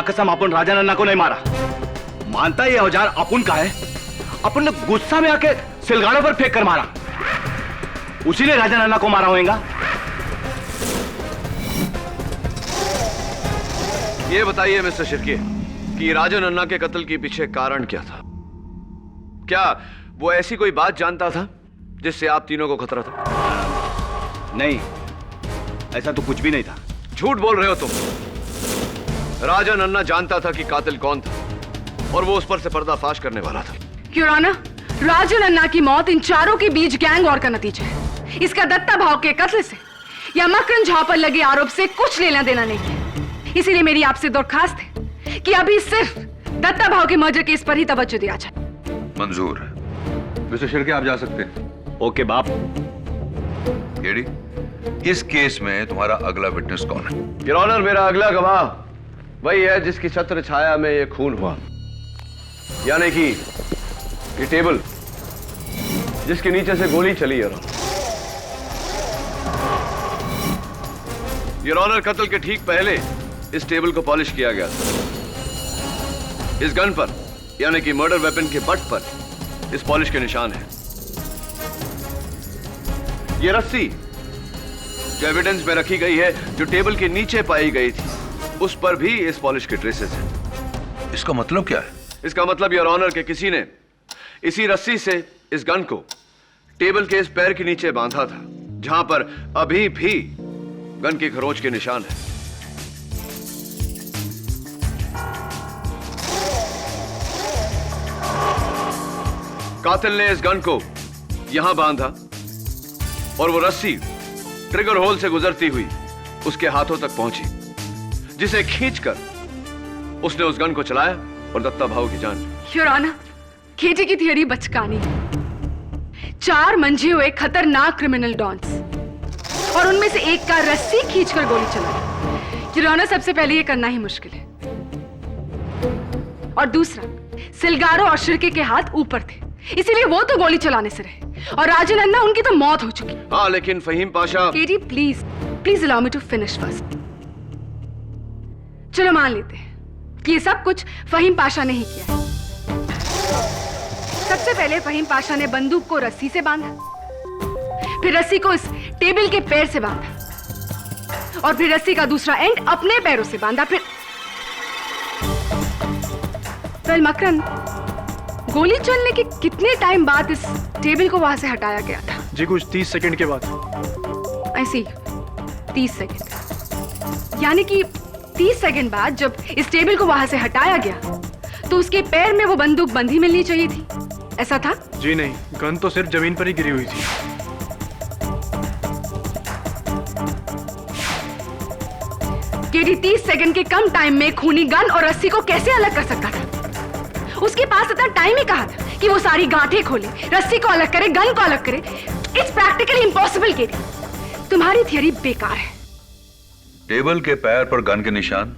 Speaker 3: कसम अपन राजा नन्ना को नहीं मारा। मानता ये औजार अपन का है, अपन ने गुस्सा में आके सिलगाड़ों पर फेंक कर मारा, उसी ने राजा नन्ना को मारा होगा।
Speaker 9: ये बताइए मिस्टर शिर्के कि राजा नन्ना के कत्ल के पीछे कारण क्या था? क्या वो ऐसी कोई बात जानता था जिससे आप तीनों को खतरा था?
Speaker 3: नहीं, ऐसा तो कुछ भी नहीं था।
Speaker 9: झूठ बोल रहे हो तुम। राजा नन्ना जानता था कि कातिल कौन था और वो उस पर से पर्दाफाश करने वाला था।
Speaker 11: योर ऑनर, राजा नन्ना की मौत इन चारों के बीच गैंग वॉर का नतीजा है। इसका दत्ता भाव के कत्ल से या मकरन झा पर लगे आरोप से कुछ लेना देना नहीं है। इसीलिए मेरी आपसे दरखास्त है कि अभी सिर्फ दत्ता भाव के मर्डर केस पर ही तवज्जो दिया जाए।
Speaker 10: मंजूर है। मिस्टर शिर्के, आप जा सकते हैं।
Speaker 3: ओके बाप।
Speaker 10: केडी, इस केस में तुम्हारा अगला विटनेस कौन है?
Speaker 9: योर ऑनर, मेरा अगला गवाह वही है जिसकी छत्र छाया में ये खून हुआ, यानी कि ये टेबल जिसके नीचे से गोली चली। योर ऑनर, कत्ल के ठीक पहले इस टेबल को पॉलिश किया गया था। इस गन पर यानी कि मर्डर वेपन के बट पर इस पॉलिश के निशान हैं। ये रस्सी जो एविडेंस में रखी गई है, जो टेबल के नीचे पाई गई थी, उस पर भी इस पॉलिश के ट्रेसेस हैं।
Speaker 10: इसका मतलब क्या है?
Speaker 9: इसका मतलब योर ऑनर के किसी ने इसी रस्सी से इस गन को टेबल के इस पैर के नीचे बांधा था, जहां पर अभी भी गन की खरोंच के निशान है। कातिल ने इस गन को यहां बांधा और वो रस्सी ट्रिगर होल से गुजरती हुई उसके हाथों तक पहुंची, जिसे खींचकर उसने उस गन को चलाया और दत्ता भाव की जान ली।
Speaker 11: योर ऑनर, केटी की थियरी बचकानी है। 4 मंझे हुए खतरनाक क्रिमिनल डॉन्स और उनमें से एक का रस्सी खींचकर गोली चलाई। योर ऑनर, सबसे पहले ये करना ही मुश्किल है, और दूसरा, सिलगारो और शिर्के के हाथ ऊपर थे, इसीलिए वो तो गोली चलाने से रहे, और राजा नन्ना उनकी तो मौत हो चुकी।
Speaker 9: हाँ, लेकिन Faheem Pasha.
Speaker 11: KT, please allow me to finish first. चलो मान लेते हैं कि ये सब कुछ फहीम पाशा ने ही किया है। सबसे पहले फहीम पाशा ने बंदूक को रस्सी से बांधा, फिर रस्सी को इस टेबल के पैर से बांधा, और फिर रस्सी का दूसरा एंड अपने पैरों से बांधा। फिर मकरन, गोली चलने के कितने टाइम बाद इस टेबल को वहां से हटाया गया था?
Speaker 3: जी कुछ 30 सेकंड के बाद।
Speaker 11: ऐसी 30 सेकंड, यानी कि 30 सेकंड बाद जब इस टेबल को वहां से हटाया गया तो उसके पैर में वो बंदूक बंधी मिलनी चाहिए थी, ऐसा था?
Speaker 3: जी नहीं, गन तो सिर्फ जमीन पर ही गिरी हुई थी।
Speaker 11: केडी 30 सेकंड के कम टाइम में खूनी गन और रस्सी को कैसे अलग कर सकता था? उसके पास इतना टाइम ही कहा था कि वो सारी गांठें खोले, रस्सी को अलग करे, गन को अलग करे? It's practically impossible. केडी, तुम्हारी थियरी बेकार है।
Speaker 10: टेबल के पैर पर गन के निशान,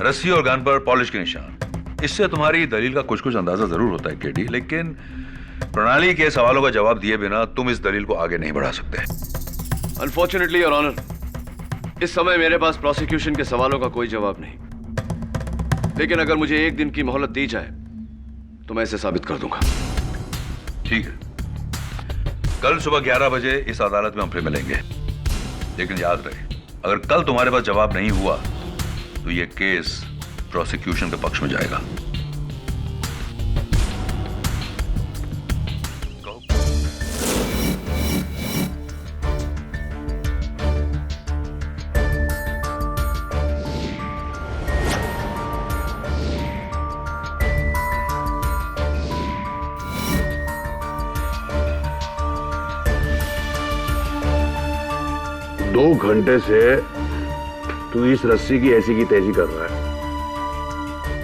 Speaker 10: रस्सी और गन पर पॉलिश के निशान, इससे तुम्हारी दलील का कुछ अंदाजा जरूर होता है केडी, लेकिन प्रणाली के सवालों का जवाब दिए बिना तुम इस दलील को आगे नहीं बढ़ा सकते।
Speaker 9: अनफॉर्चुनेटली योर ऑनर, इस समय मेरे पास प्रोसिक्यूशन के सवालों का कोई जवाब नहीं, लेकिन अगर मुझे 1 दिन की मोहलत दी जाए तो मैं इसे साबित कर दूंगा।
Speaker 10: ठीक है, कल सुबह 11 बजे इस अदालत में हम फिर मिलेंगे, लेकिन याद रहे, अगर कल तुम्हारे पास जवाब नहीं हुआ तो यह केस प्रोसिक्यूशन के पक्ष में जाएगा।
Speaker 4: दो घंटे से तू इस रस्सी की ऐसी की तैसी कर रहा है।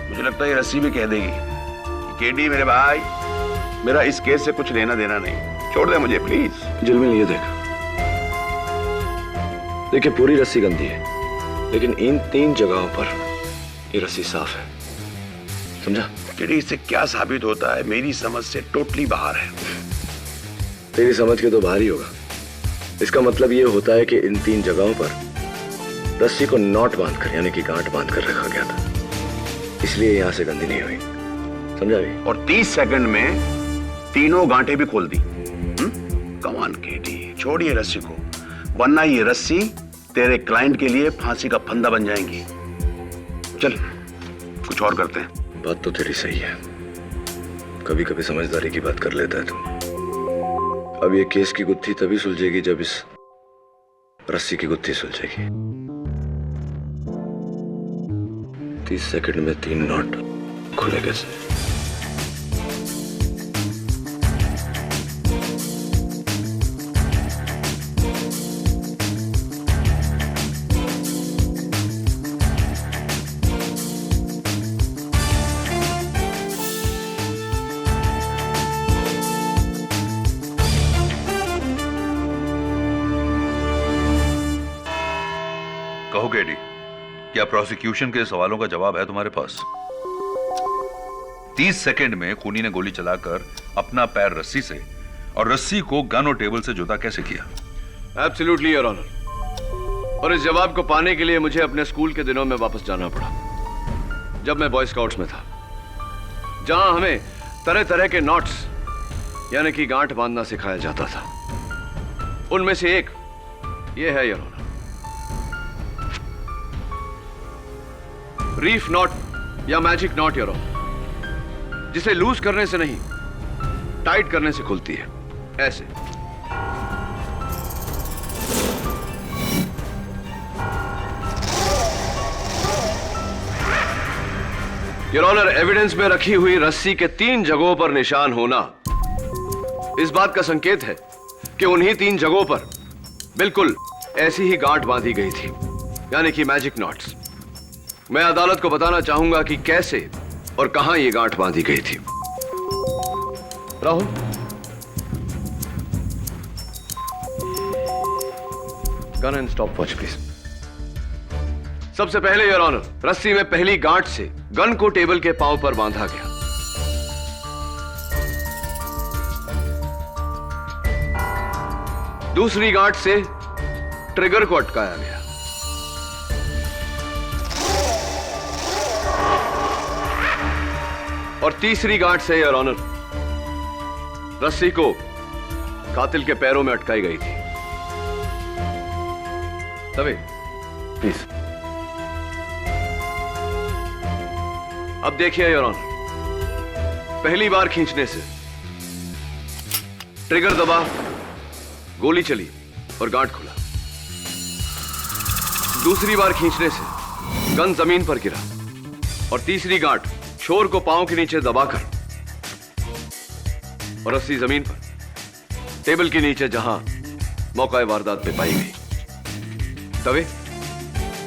Speaker 4: मुझे लगता है ये रस्सी भी कह देगी कि केडी मेरे भाई, मेरा इस केस से कुछ लेना देना नहीं, छोड़ दे मुझे प्लीज।
Speaker 9: जिलमिल, ये देखिए पूरी रस्सी गंदी है, लेकिन इन 3 जगहों पर ये रस्सी साफ है, समझा?
Speaker 4: केडी, इससे क्या साबित होता है? मेरी समझ से टोटली बाहर है।
Speaker 9: तेरी समझ के तो बाहर ही होगा। इसका मतलब ये होता है कि इन 3 जगहों पर रस्सी को नॉट बांधकर यानी कि गांठ बांधकर रखा गया था। इसलिए यहां से गंदी नहीं हुई, समझा भी?
Speaker 13: और 30 सेकंड में तीनों गांठें भी खोल दी। कमान केटी, छोड़िए रस्सी को, वरना ये रस्सी तेरे क्लाइंट के लिए फांसी का फंदा बन जाएंगी। चल कुछ और करते हैं।
Speaker 9: बात तो तेरी सही है, कभी कभी समझदारी की बात कर लेता है तू। अब ये केस की गुत्थी तभी सुलझेगी जब इस रस्सी की गुत्थी सुलझेगी। 30 सेकंड में 3 नॉट खुले कैसे?
Speaker 10: कहो केडी, क्या प्रोसिक्यूशन के सवालों का जवाब है तुम्हारे पास? 30 सेकंड में खूनी ने गोली चलाकर अपना पैर रस्सी से और रस्सी को गन और टेबल से जुदा कैसे किया?
Speaker 9: Absolutely your honour. और इस जवाब को पाने के लिए मुझे अपने स्कूल के दिनों में वापस जाना पड़ा, जब मैं बॉय स्काउट्स में था, जहां हमें तरह तरह के नॉट्स यानी कि गांठ बांधना सिखाया जाता था। उनमें से एक ये है योर ऑनर, रीफ नॉट या मैजिक नॉट योर ऑनर, जिसे लूज करने से नहीं टाइट करने से खुलती है, ऐसे। योर ऑनर, एविडेंस में रखी हुई रस्सी के 3 जगहों पर निशान होना इस बात का संकेत है कि उन्हीं 3 जगहों पर बिल्कुल ऐसी ही गांठ बांधी गई थी, यानी कि मैजिक नॉट्स। मैं अदालत को बताना चाहूंगा कि कैसे और कहां यह गांठ बांधी गई थी। Rahul, gun and stop watch please. सबसे पहले योर ऑनर, रस्सी में पहली गांठ से गन को टेबल के पांव पर बांधा गया। दूसरी गांठ से ट्रिगर को अटकाया गया। और तीसरी गांठ से योर ऑनर, रस्सी को कातिल के पैरों में अटकाई गई थी। तभी प्लीज। अब देखिए योर ऑनर, पहली बार खींचने से ट्रिगर दबा, गोली चली और गांठ खुला। दूसरी बार खींचने से गन जमीन पर गिरा और तीसरी गांठ छोर को पांव के नीचे दबाकर और रस्सी जमीन पर टेबल के नीचे जहां मौका वारदात पे पाई गई। तभी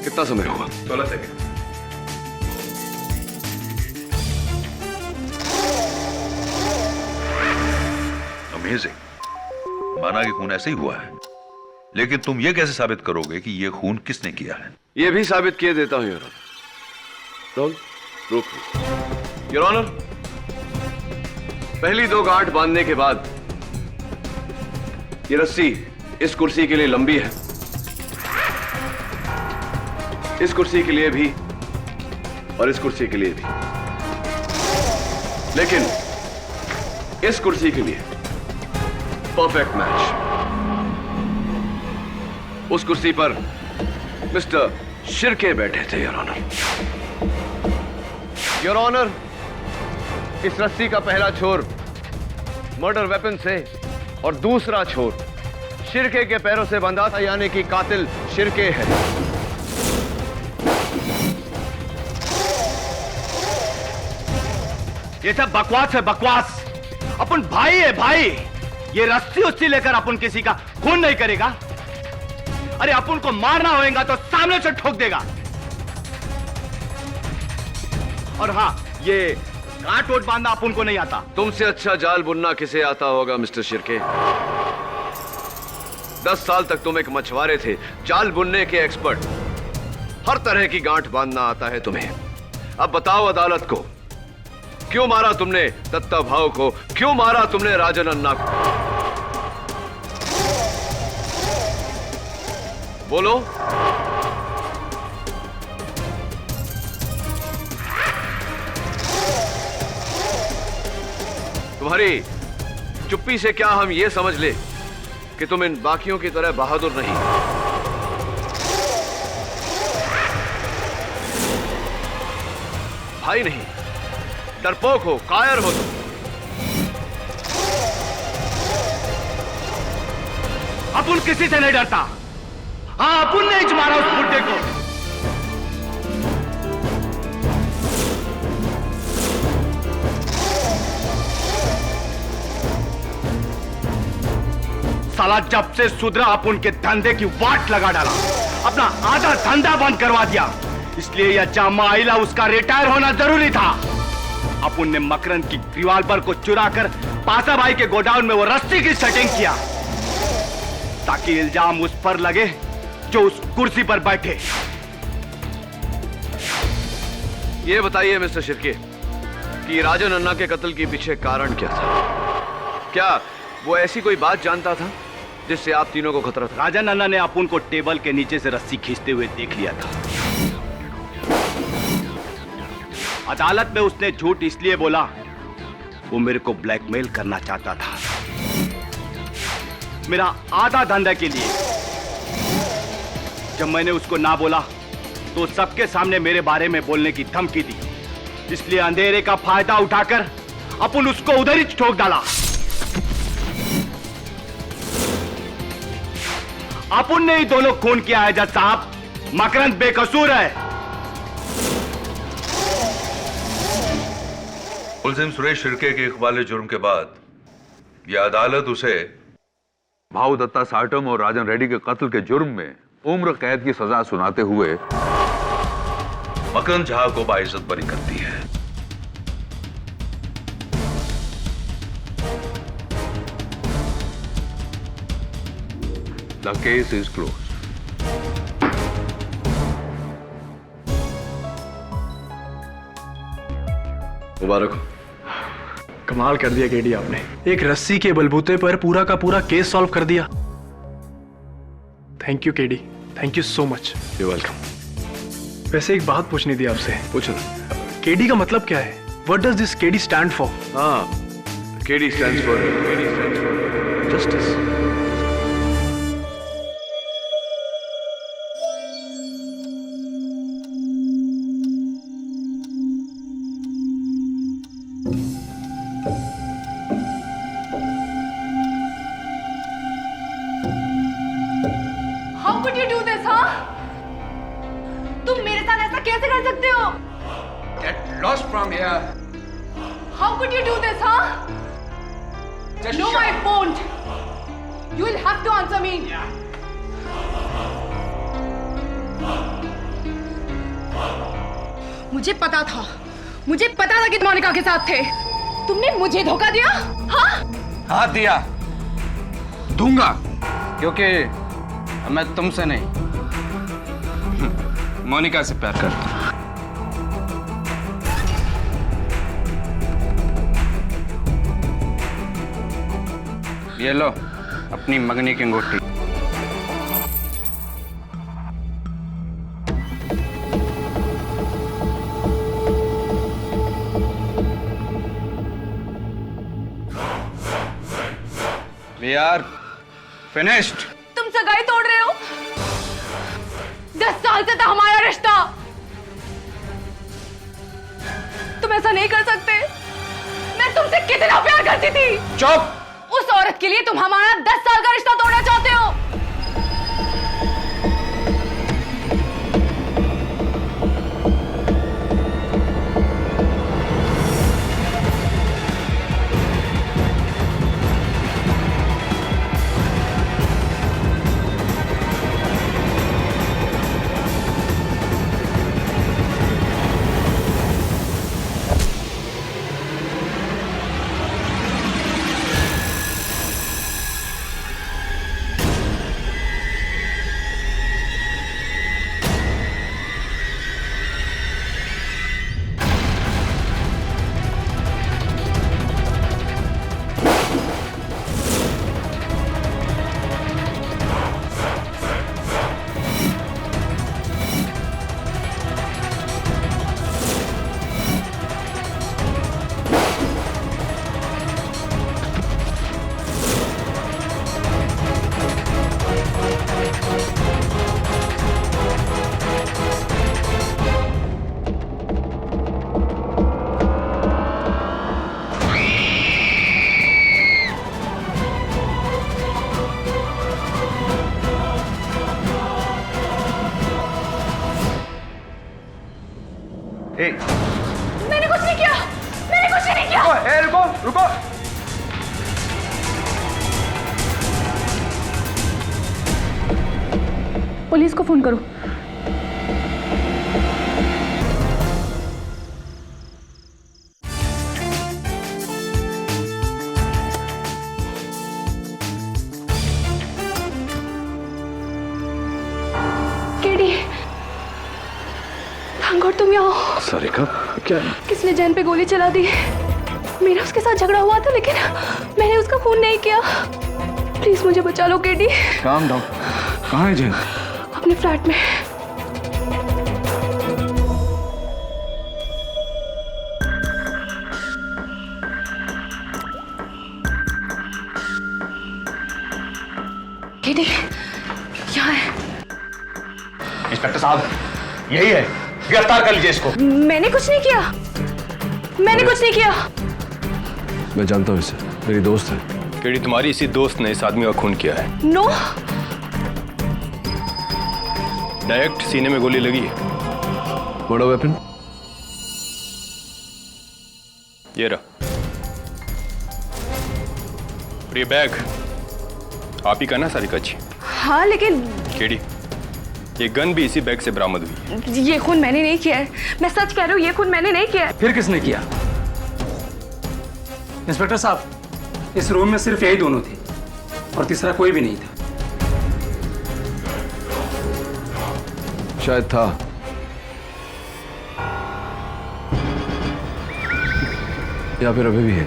Speaker 9: कितना समय हुआ?
Speaker 10: 16 सेकंड। अमेजिंग। माना कि खून ऐसे ही हुआ है, लेकिन तुम ये कैसे साबित करोगे कि यह खून किसने किया है?
Speaker 9: यह भी साबित किए देता हूं योर ऑनर। रोक योर ऑनर, पहली 2 गांठ बांधने के बाद ये रस्सी इस कुर्सी के लिए लंबी है, इस कुर्सी के लिए भी और इस कुर्सी के लिए भी, लेकिन इस कुर्सी के लिए परफेक्ट मैच। उस कुर्सी पर मिस्टर शिर्के बैठे थे योर ऑनर। योर ऑनर, इस रस्सी का पहला छोर मर्डर वेपन से और दूसरा छोर शिर्के के पैरों से बंधा था, यानी कि कातिल शिर्के है।
Speaker 3: ये सब बकवास है, बकवास। अपन भाई है भाई। ये रस्सी उस्सी लेकर अपन किसी का खून नहीं करेगा। अरे अपन को मारना होगा तो सामने से ठोक देगा। और हाँ, ये गांठ वोट बांधना अपन को नहीं आता।
Speaker 9: तुमसे अच्छा जाल बुनना किसे आता होगा मिस्टर शिर्के? 10 साल तक तुम एक मछुआरे थे, जाल बुनने के एक्सपर्ट। हर तरह की गांठ बांधना आता है तुम्हें। अब बताओ अदालत को, क्यों मारा तुमने दत्ता भाव को? क्यों मारा तुमने राजन अन्ना को? बोलो। तुम्हारी चुप्पी से क्या हम ये समझ ले कि तुम इन बाकियों की तरह बहादुर नहीं? भाई नहीं, डरपोक हो, कायर हो तुम।
Speaker 3: अपुन किसी से नहीं डरता। हाँ, अपुन ने ही मारा उस बुड्ढे को। साला जब से सुधरा अपुन के धंधे की वाट लगा डाला, अपना आधा धंधा बंद करवा दिया। इसलिए यह जामा आइला उसका रिटायर होना जरूरी था। अपुन ने मकरंद की रिवॉल्वर को चुराकर पासा भाई के गोडाउन में वो रस्सी की सेटिंग किया ताकि इल्जाम उस पर लगे जो उस कुर्सी पर बैठे।
Speaker 9: ये बताइए मिस्टर शिर्के कि राजन अन्ना के कत्ल के पीछे कारण क्या था? क्या वो ऐसी कोई बात जानता था जिससे आप तीनों को खतरा था?
Speaker 3: राजन अन्ना ने अपुन को टेबल के नीचे से रस्सी खींचते हुए देख लिया था। अदालत में उसने झूठ इसलिए बोला, वो मेरे को ब्लैकमेल करना चाहता था, मेरा आधा धंधा के लिए। जब मैंने उसको ना बोला तो सबके सामने मेरे बारे में बोलने की धमकी दी। इसलिए अंधेरे का फायदा उठाकर अपुन उसको उधर ही ठोक डाला। अपुन ने ही दोनों खून किया है जज साहब। मकरंद बेकसूर है।
Speaker 10: मुलजिम सुरेश शिर्के के इकबाल जुर्म के बाद यह अदालत उसे भाऊ दत्ता साटम और राजन रेड्डी के कत्ल के जुर्म में उम्र कैद की सजा सुनाते हुए मकरंद झा को बाइज्जत बरी करती है। The case is closed.
Speaker 9: मुबारक हो।
Speaker 6: कमाल कर दिया केडी आपने। एक रस्सी के बलबूते पर पूरा का पूरा केस सॉल्व कर दिया। Thank you KD, thank you so much.
Speaker 9: You welcome.
Speaker 6: वैसे एक बात पूछनी थी आपसे।
Speaker 9: पूछो।
Speaker 6: केडी का मतलब क्या है? What does this KD stand for?
Speaker 9: हाँ, KD stands for justice.
Speaker 11: How could you do this, huh? तुम मेरे साथ ऐसा कैसे कर सकते हो?
Speaker 3: Get lost from here.
Speaker 11: How could you do this, huh?
Speaker 3: Just
Speaker 11: No,
Speaker 3: shut
Speaker 11: I
Speaker 3: up.
Speaker 11: won't. You will have to answer me. मुझे पता था कि तुम मोनिका के साथ थे। तुमने मुझे धोखा दिया, हाँ?
Speaker 3: हाँ दिया, दूंगा, क्योंकि मैं तुमसे नहीं मोनिका से प्यार करता हूं। ये लो अपनी मंगनी की अंगूठी। We are finished.
Speaker 11: तुम सगाई तोड़ रहे हो? 10 साल से था हमारा रिश्ता। तुम ऐसा नहीं कर सकते। मैं तुमसे कितना प्यार करती थी।
Speaker 3: चुप।
Speaker 11: उस औरत के लिए तुम हमारा 10 साल का रिश्ता तोड़ना चाहते हो। मैंने कुछ नहीं किया, मैंने कुछ नहीं किया।
Speaker 3: रुको रुको।
Speaker 11: पुलिस को फोन करो। केडी, थैंक गॉड तुम यहाँ हो।
Speaker 9: सारिका, क्या?
Speaker 11: किसने जैन पे गोली चला दी? मेरा उसके साथ झगड़ा हुआ था लेकिन मैंने उसका खून नहीं किया। प्लीज मुझे बचा लो केडी।
Speaker 9: Calm down. कहाँ है जैन?
Speaker 11: अपने फ्लैट में। केडी, यहाँ है।
Speaker 3: इंस्पेक्टर साहब, यही है, गिरफ्तार कर लीजिए इसको।
Speaker 11: मैंने कुछ नहीं किया, मैंने कुछ नहीं किया।
Speaker 4: मैं जानता हूँ इसे, मेरी दोस्त है।
Speaker 6: केडी, तुम्हारी इसी दोस्त ने इस आदमी का खून किया है।
Speaker 11: नो।
Speaker 6: डायरेक्ट सीने में गोली लगी है।
Speaker 4: बड़ा वेपन?
Speaker 6: ये रहा। और ये बैग आप ही का ना सारिका जी?
Speaker 11: हाँ लेकिन
Speaker 6: केडी, ये गन भी इसी बैग से बरामद हुई है।
Speaker 11: ये खून मैंने नहीं किया है, मैं सच कह रही हूँ, ये खून मैंने नहीं किया है।
Speaker 3: फिर किसने किया? इंस्पेक्टर साहब, इस रूम में सिर्फ यही दोनों थे और तीसरा कोई भी नहीं था।
Speaker 4: शायद था। या फिर अभी भी है।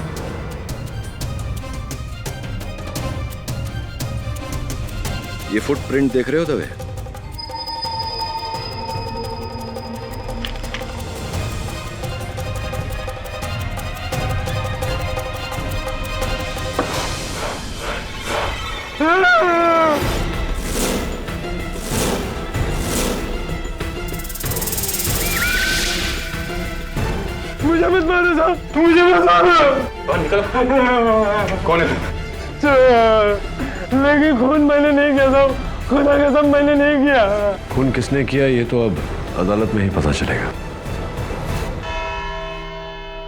Speaker 9: ये फुटप्रिंट देख रहे हो तवे?
Speaker 3: मुझे मत मारो साहब, मुझे मत मारो। निकल। कौन है तुम? लेकिन खून मैंने नहीं किया साहब, खुदा कसम मैंने नहीं किया।
Speaker 4: खून किसने किया ये तो अब अदालत में ही पता चलेगा।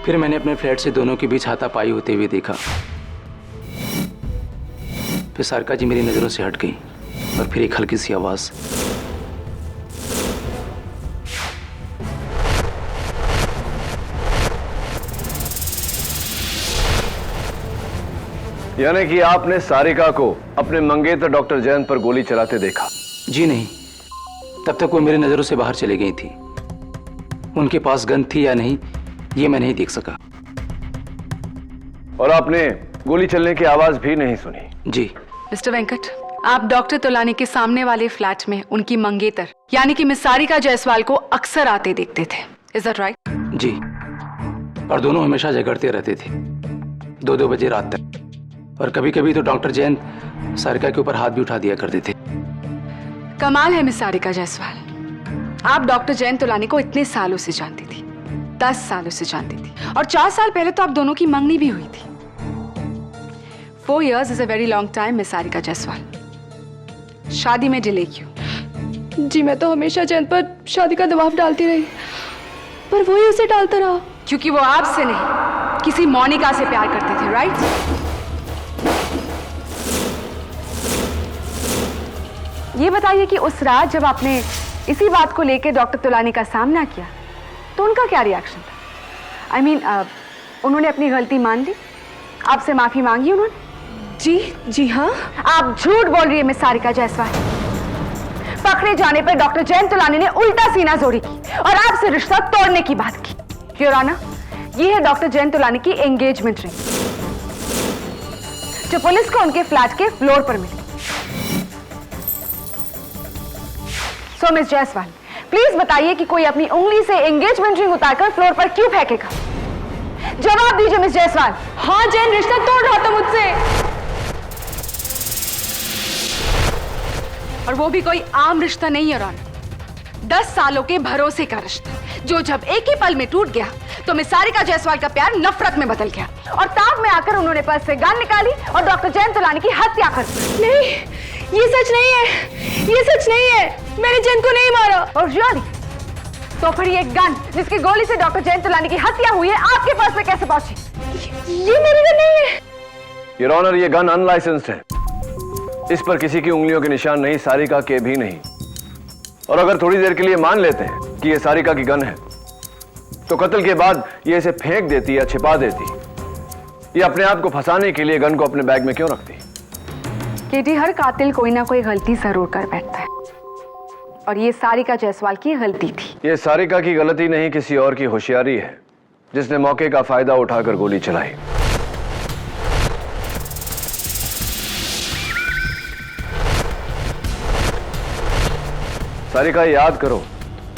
Speaker 3: फिर मैंने अपने फ्लैट से दोनों के बीच हाथापाई होते हुए देखा। फिर सारिका जी मेरी नजरों से हट गई और फिर एक हल्की सी आवाज।
Speaker 9: यानी कि आपने सारिका को अपने मंगेतर डॉक्टर जैन पर गोली चलाते देखा?
Speaker 3: जी नहीं, तब तक वो मेरी नजरों से बाहर चली गई थी। उनके पास गन थी या नहीं ये मैं नहीं देख सका।
Speaker 9: और आपने गोली चलने की आवाज भी नहीं सुनी?
Speaker 3: जी।
Speaker 11: मिस्टर वेंकट, आप डॉक्टर तोलानी के सामने वाले फ्लैट में उनकी मंगेतर यानी कि मिस सारिका जायसवाल को अक्सर आते देखते थे, इज दैट राइट?
Speaker 3: जी, और दोनों हमेशा झगड़ते रहते थे 2-2 बजे रात तक। और कभी कभी तो डॉक्टर जैन सारिका के ऊपर हाथ भी उठा दिया करते थे।
Speaker 11: कमाल है मिस सारिका जायसवाल, आप डॉक्टर जैन तोलानी को इतने सालों से जानती थी, 10 सालों से जानती थी, और 4 साल पहले तो आप दोनों की मंगनी भी हुई थी। 4 years is a very long time, miss Sarika Jaiswal. शादी में डिले क्यों?
Speaker 8: जी मैं तो हमेशा जैन पर शादी का दबाव डालती रही, पर वही उसे डालता रहा।
Speaker 11: क्योंकि वो आपसे नहीं किसी मोनिका से प्यार करते थे, राइट? ये बताइए कि उस रात जब आपने इसी बात को लेकर डॉक्टर तोलानी का सामना किया तो उनका क्या रिएक्शन था? आई मीन उन्होंने अपनी गलती मान ली, आपसे माफी मांगी उन्होंने?
Speaker 8: जी हाँ।
Speaker 11: आप झूठ बोल रही है मिस सारिका जायसवाल। पकड़े जाने पर डॉक्टर जैन तोलानी ने उल्टा सीना जोड़ी की और आपसे रिश्ता तोड़ने की बात की। योर ऑनर, ये है डॉक्टर जैन तोलानी की एंगेजमेंट रिंग जो पुलिस को उनके फ्लैट के फ्लोर पर मिली। सो मिस जायसवाल, प्लीज बताइए कि कोई अपनी उंगली से एंगेजमेंट रिंग उतारकर फ्लोर पर क्यों फेंकेगा? जवाब दीजिए मिस जायसवाल।
Speaker 8: हाँ, जैन रिश्ता तोड़ रहा था मुझसे,
Speaker 11: और वो भी कोई आम रिश्ता नहीं है रॉन, 10 सालों के भरोसे का रिश्ता जो जब एक ही पल में टूट गया तो मिस सारिका जायसवाल का प्यार नफरत में बदल गया और ताक में आकर उन्होंने पर्स से गन निकाली और डॉक्टर जैन तोलानी की हत्या कर दी।
Speaker 8: नहीं, ये सच नहीं है, ये सच नहीं है, मैंने जैन को नहीं मारा।
Speaker 11: और तो फिर ये गन जिसकी गोली से डॉक्टर जयंत तोलानी की हत्या हुई है आपके पास में कैसे पहुंची?
Speaker 8: ये मेरी गन नहीं है।
Speaker 9: योर ऑनर, ये गन अनलाइसेंस्ड है। इस पर किसी की उंगलियों के निशान नहीं, सारिका के भी नहीं। और अगर थोड़ी देर के लिए मान लेते हैं कि ये सारिका की गन है, तो कत्ल के बाद ये इसे फेंक देती या छिपा देती। ये अपने आप को फंसाने के लिए गन को अपने बैग में क्यों रखती?
Speaker 11: केटी, हर कातिल कोई ना कोई गलती जरूर कर बैठता है, और ये सारिका जायसवाल की गलती थी।
Speaker 9: ये सारिका की गलती नहीं, किसी और की होशियारी है, जिसने मौके का फायदा उठाकर गोली चलाई। सारिका, याद करो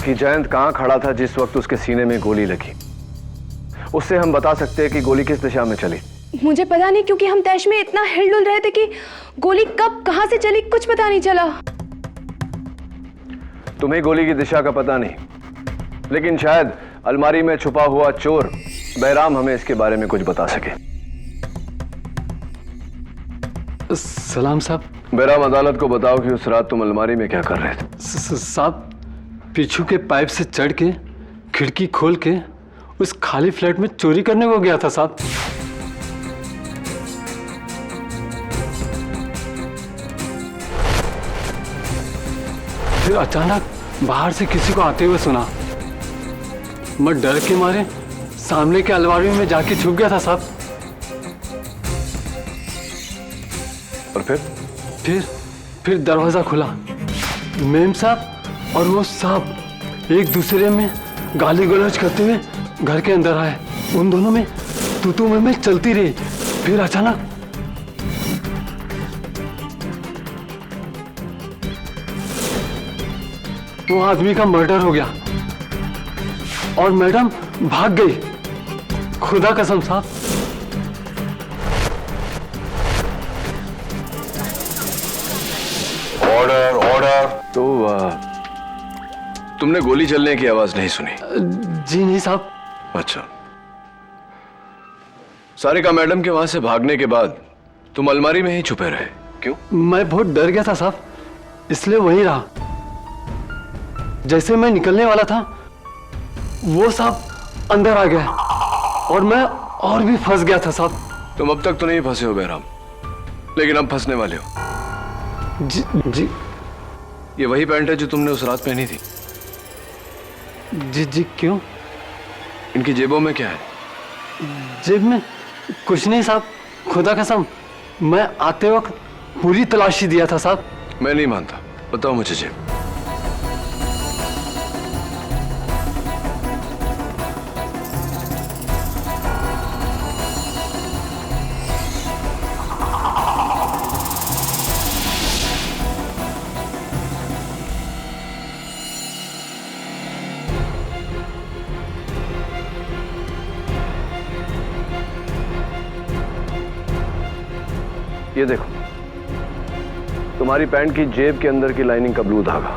Speaker 9: कि जयंत कहां खड़ा था जिस वक्त उसके सीने में गोली लगी। उससे हम बता सकते हैं कि गोली किस दिशा में चली।
Speaker 8: मुझे पता नहीं, क्योंकि हम तैश में इतना हिलडुल रहे थे कि गोली कब कहां से चली कुछ पता नहीं चला।
Speaker 9: तुम्हें गोली की दिशा का पता नहीं, लेकिन शायद अलमारी में छुपा हुआ चोर बैराम हमें इसके बारे में कुछ बता सके।
Speaker 14: सलाम साहब।
Speaker 9: बैराम, अदालत को बताओ कि उस रात तुम अलमारी में क्या कर रहे थे?
Speaker 14: साहब, पीछू के पाइप से चढ़ के खिड़की खोल के उस खाली फ्लैट में चोरी करने को गया था साहब। फिर अचानक बाहर से किसी को आते हुए सुना। मैं डर के मारे सामने के अलमारी में जाके छुप गया था साहब।
Speaker 9: और
Speaker 14: फिर दरवाजा खुला। मेम साहब और वो साहब एक दूसरे में गाली गलौज करते हुए घर के अंदर आए। उन दोनों में तू में चलती रही। फिर अचानक वो आदमी का मर्डर हो गया और मैडम भाग गई। खुदा कसम साहब।
Speaker 9: Order order. तो तुमने गोली चलने की आवाज नहीं सुनी?
Speaker 14: जी नहीं साहब।
Speaker 9: अच्छा, सारिका मैडम के वहां से भागने के बाद तुम अलमारी में ही छुपे रहे, क्यों?
Speaker 14: मैं बहुत डर गया था साहब, इसलिए वहीं रहा। जैसे मैं निकलने वाला था वो साहब अंदर आ गया और मैं और भी फंस गया था साहब।
Speaker 9: तुम अब तक तो नहीं फंसे हो बैराम, लेकिन अब फंसने वाले हो।
Speaker 14: जी।
Speaker 9: ये वही पैंट है जो तुमने उस रात पहनी थी?
Speaker 14: जी क्यों?
Speaker 9: इनकी जेबों में क्या है?
Speaker 14: जेब में कुछ नहीं साहब, खुदा कसम मैं आते वक्त पूरी तलाशी दिया था साहब।
Speaker 9: मैं नहीं मानता, बताओ मुझे जेब। ये देखो, तुम्हारी पैंट की जेब के अंदर की लाइनिंग का ब्लू धागा।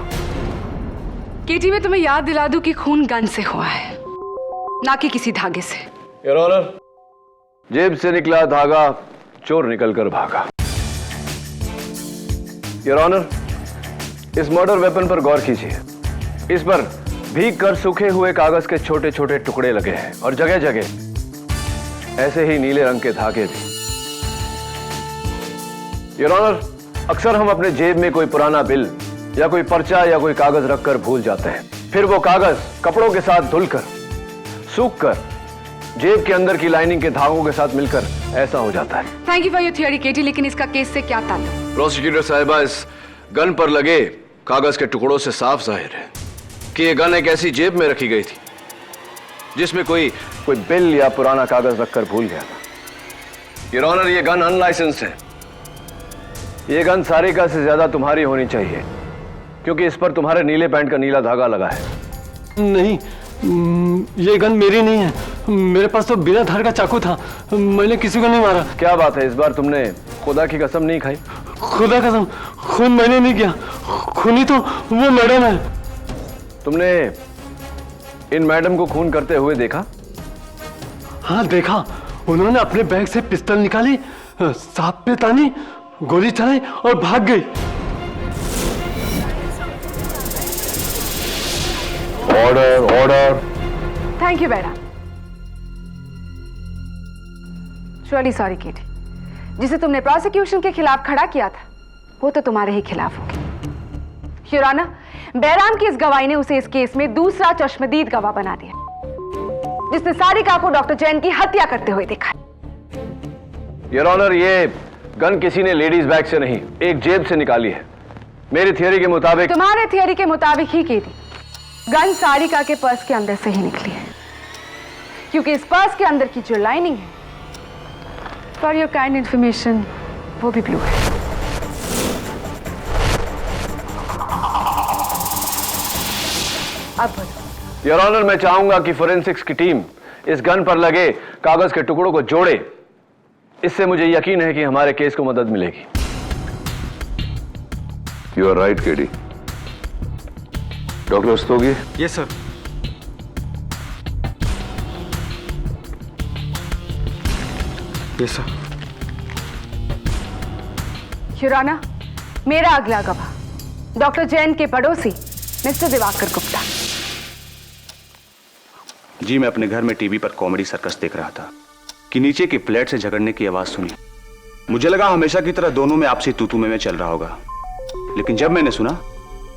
Speaker 11: केटी, मैं तुम्हें याद दिला दूं कि खून गन से हुआ है, ना कि किसी धागे से।
Speaker 9: योर ऑनर, जेब से निकला धागा चोर निकलकर भागा। योर ऑनर, इस मर्डर वेपन पर गौर कीजिए। इस पर भीग कर सूखे हुए कागज के छोटे छोटे टुकड़े लगे हैं और जगह जगह ऐसे ही नीले रंग के धागे भी। योर ऑनर, अक्सर हम अपने जेब में कोई पुराना बिल या कोई पर्चा या कोई कागज रखकर भूल जाते हैं। फिर वो कागज कपड़ों के साथ धुलकर, सूखकर जेब के अंदर की लाइनिंग के धागों के साथ मिलकर ऐसा हो जाता है।
Speaker 11: Thank you for your theory KT, लेकिन इसका केस से क्या ताल्लुक?
Speaker 9: प्रोसिक्यूटर साहिबा, इस गन पर लगे कागज के टुकड़ों से साफ जाहिर है कि यह गन एक ऐसी जेब में रखी गई थी जिसमें कोई बिल या पुराना कागज रखकर भूल गया था। योर ऑनर, ये गन अनलाइसेंस्ड है। ये गन सारिका से ज्यादा तुम्हारी होनी चाहिए, क्योंकि इस पर तुम्हारे नीले पैंट का नीला धागा लगा है।
Speaker 14: नहीं, ये गन मेरी नहीं है। मेरे पास तो बिना धार का चाकू था, मैंने किसी को नहीं मारा।
Speaker 9: क्या बात है, इस बार तुमने खुदा की कसम नहीं खाई?
Speaker 14: खुदा कसम, खून मैंने नहीं किया, खूनी तो वो मैडम है।
Speaker 9: तुमने इन मैडम को खून करते हुए देखा?
Speaker 14: हाँ देखा, उन्होंने अपने बैग से पिस्तौल निकाली, सांप पे तानी, गोली चलाई और भाग गई।
Speaker 10: Order order.
Speaker 11: थैंक यू बेटा। रियली सॉरी केटी, जिसे तुमने प्रोसिक्यूशन के खिलाफ खड़ा किया था वो तो तुम्हारे ही खिलाफ होगी। योर ऑनर, बैराम की इस गवाही ने उसे इस केस में दूसरा चश्मदीद गवाह बना दिया, जिसने सारिका को डॉक्टर जैन की हत्या करते हुए देखा।
Speaker 9: योर ऑनर, ये गन किसी ने लेडीज बैग से नहीं, एक जेब से निकाली है। मेरी थियोरी के मुताबिक।
Speaker 11: तुम्हारे थियोरी के मुताबिक ही की थी। गन सारिका के पर्स के अंदर से ही निकली है, क्योंकि इस पर्स के अंदर की जो लाइनिंग है, फॉर योर काइंड इंफॉर्मेशन, वो भी ब्लू है। अब
Speaker 9: योर ऑनर, मैं चाहूंगा कि फोरेंसिक्स की टीम इस गन पर लगे कागज के टुकड़ों को जोड़े। इससे मुझे यकीन है कि हमारे केस को मदद मिलेगी।
Speaker 4: You are right KD. Doctor Rastogi?
Speaker 1: Yes sir. Yes sir.
Speaker 11: Your honour, मेरा अगला गवाह डॉक्टर जैन के पड़ोसी मिस्टर दिवाकर गुप्ता।
Speaker 13: जी, मैं अपने घर में टीवी पर कॉमेडी सर्कस देख रहा था कि नीचे की फ्लैट से झगड़ने की आवाज सुनी। मुझे लगा हमेशा की तरह दोनों में आपसी तू-तू में चल रहा होगा, लेकिन जब मैंने सुना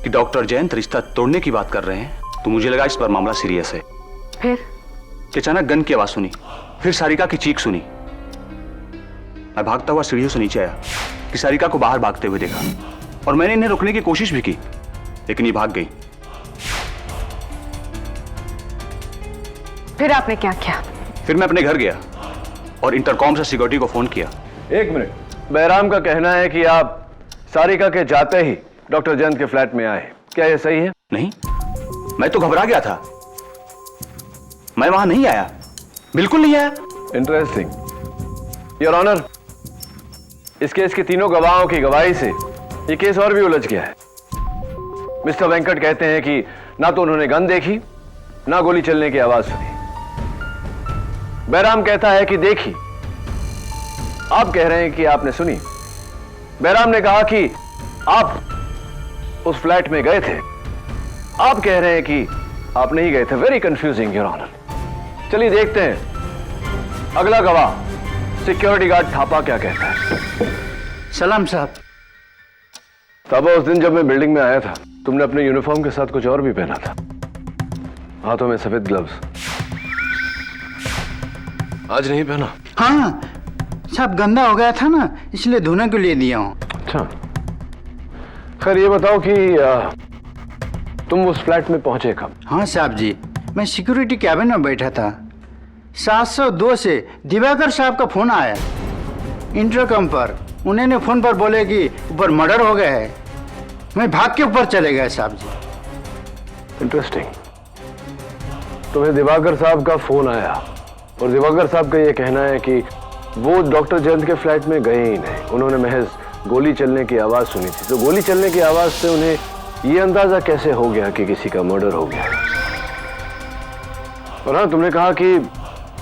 Speaker 13: कि डॉक्टर जैन रिश्ता तोड़ने की बात कर रहे हैं तो मुझे लगा इस पर मामला सीरियस है।
Speaker 11: फिर
Speaker 13: अचानक गन की आवाज सुनी, फिर सारिका की चीख सुनी। मैं भागता हुआ सीढ़ियों से नीचे आया कि सारिका को बाहर भागते हुए देखा, और मैंने इन्हें रोकने की कोशिश भी की, लेकिन ये भाग गई।
Speaker 11: फिर आपने क्या किया?
Speaker 13: फिर मैं अपने घर गया और इंटरकॉम से सिक्योरिटी को फोन किया।
Speaker 9: एक मिनट, बैराम का कहना है कि आप सारिका के जाते ही डॉक्टर जैन के फ्लैट में आए, क्या यह सही है?
Speaker 13: नहीं, मैं तो घबरा गया था, मैं वहां नहीं आया, बिल्कुल नहीं आया।
Speaker 9: इंटरेस्टिंग। योर ऑनर, इस केस के तीनों गवाहों की गवाही से यह केस और भी उलझ गया है। मिस्टर वेंकट कहते हैं कि ना तो उन्होंने गन देखी, ना गोली चलने की आवाज सुनी। बैराम कहता है कि देखी। आप कह रहे हैं कि आपने सुनी। बैराम ने कहा कि आप उस फ्लैट में गए थे, आप कह रहे हैं कि आप नहीं गए थे। Very confusing your honour. चलिए देखते हैं अगला गवाह सिक्योरिटी गार्ड थापा क्या कहता है।
Speaker 15: सलाम साहब।
Speaker 9: थापा, उस दिन जब मैं बिल्डिंग में आया था तुमने अपने यूनिफॉर्म के साथ कुछ और भी पहना था, हाथों में सफेद ग्लव्स। आज नहीं पहना?
Speaker 15: हाँ साहब, गंदा हो गया था ना, इसलिए धोने के लिए दिया हूँ।
Speaker 9: अच्छा, खैर ये बताओ कि तुम उस फ्लैट में पहुंचे कब?
Speaker 15: हाँ साहब जी, मैं सिक्योरिटी कैबिन में बैठा था। 702 से दिवाकर साहब का फोन आया इंटरकम पर। उन्होंने फोन पर बोले कि ऊपर मर्डर हो गया है। मैं भाग के ऊपर चले गए साहब जी।
Speaker 9: इंटरेस्टिंग। तुम्हें दिवाकर साहब का फोन आया और दिवाकर साहब का यह कहना है कि वो डॉक्टर जैन के फ्लैट में गए ही नहीं, उन्होंने महज गोली चलने की आवाज सुनी थी। तो गोली चलने की आवाज से उन्हें यह अंदाजा कैसे हो गया कि किसी का मर्डर हो गया? और हाँ, तुमने कहा कि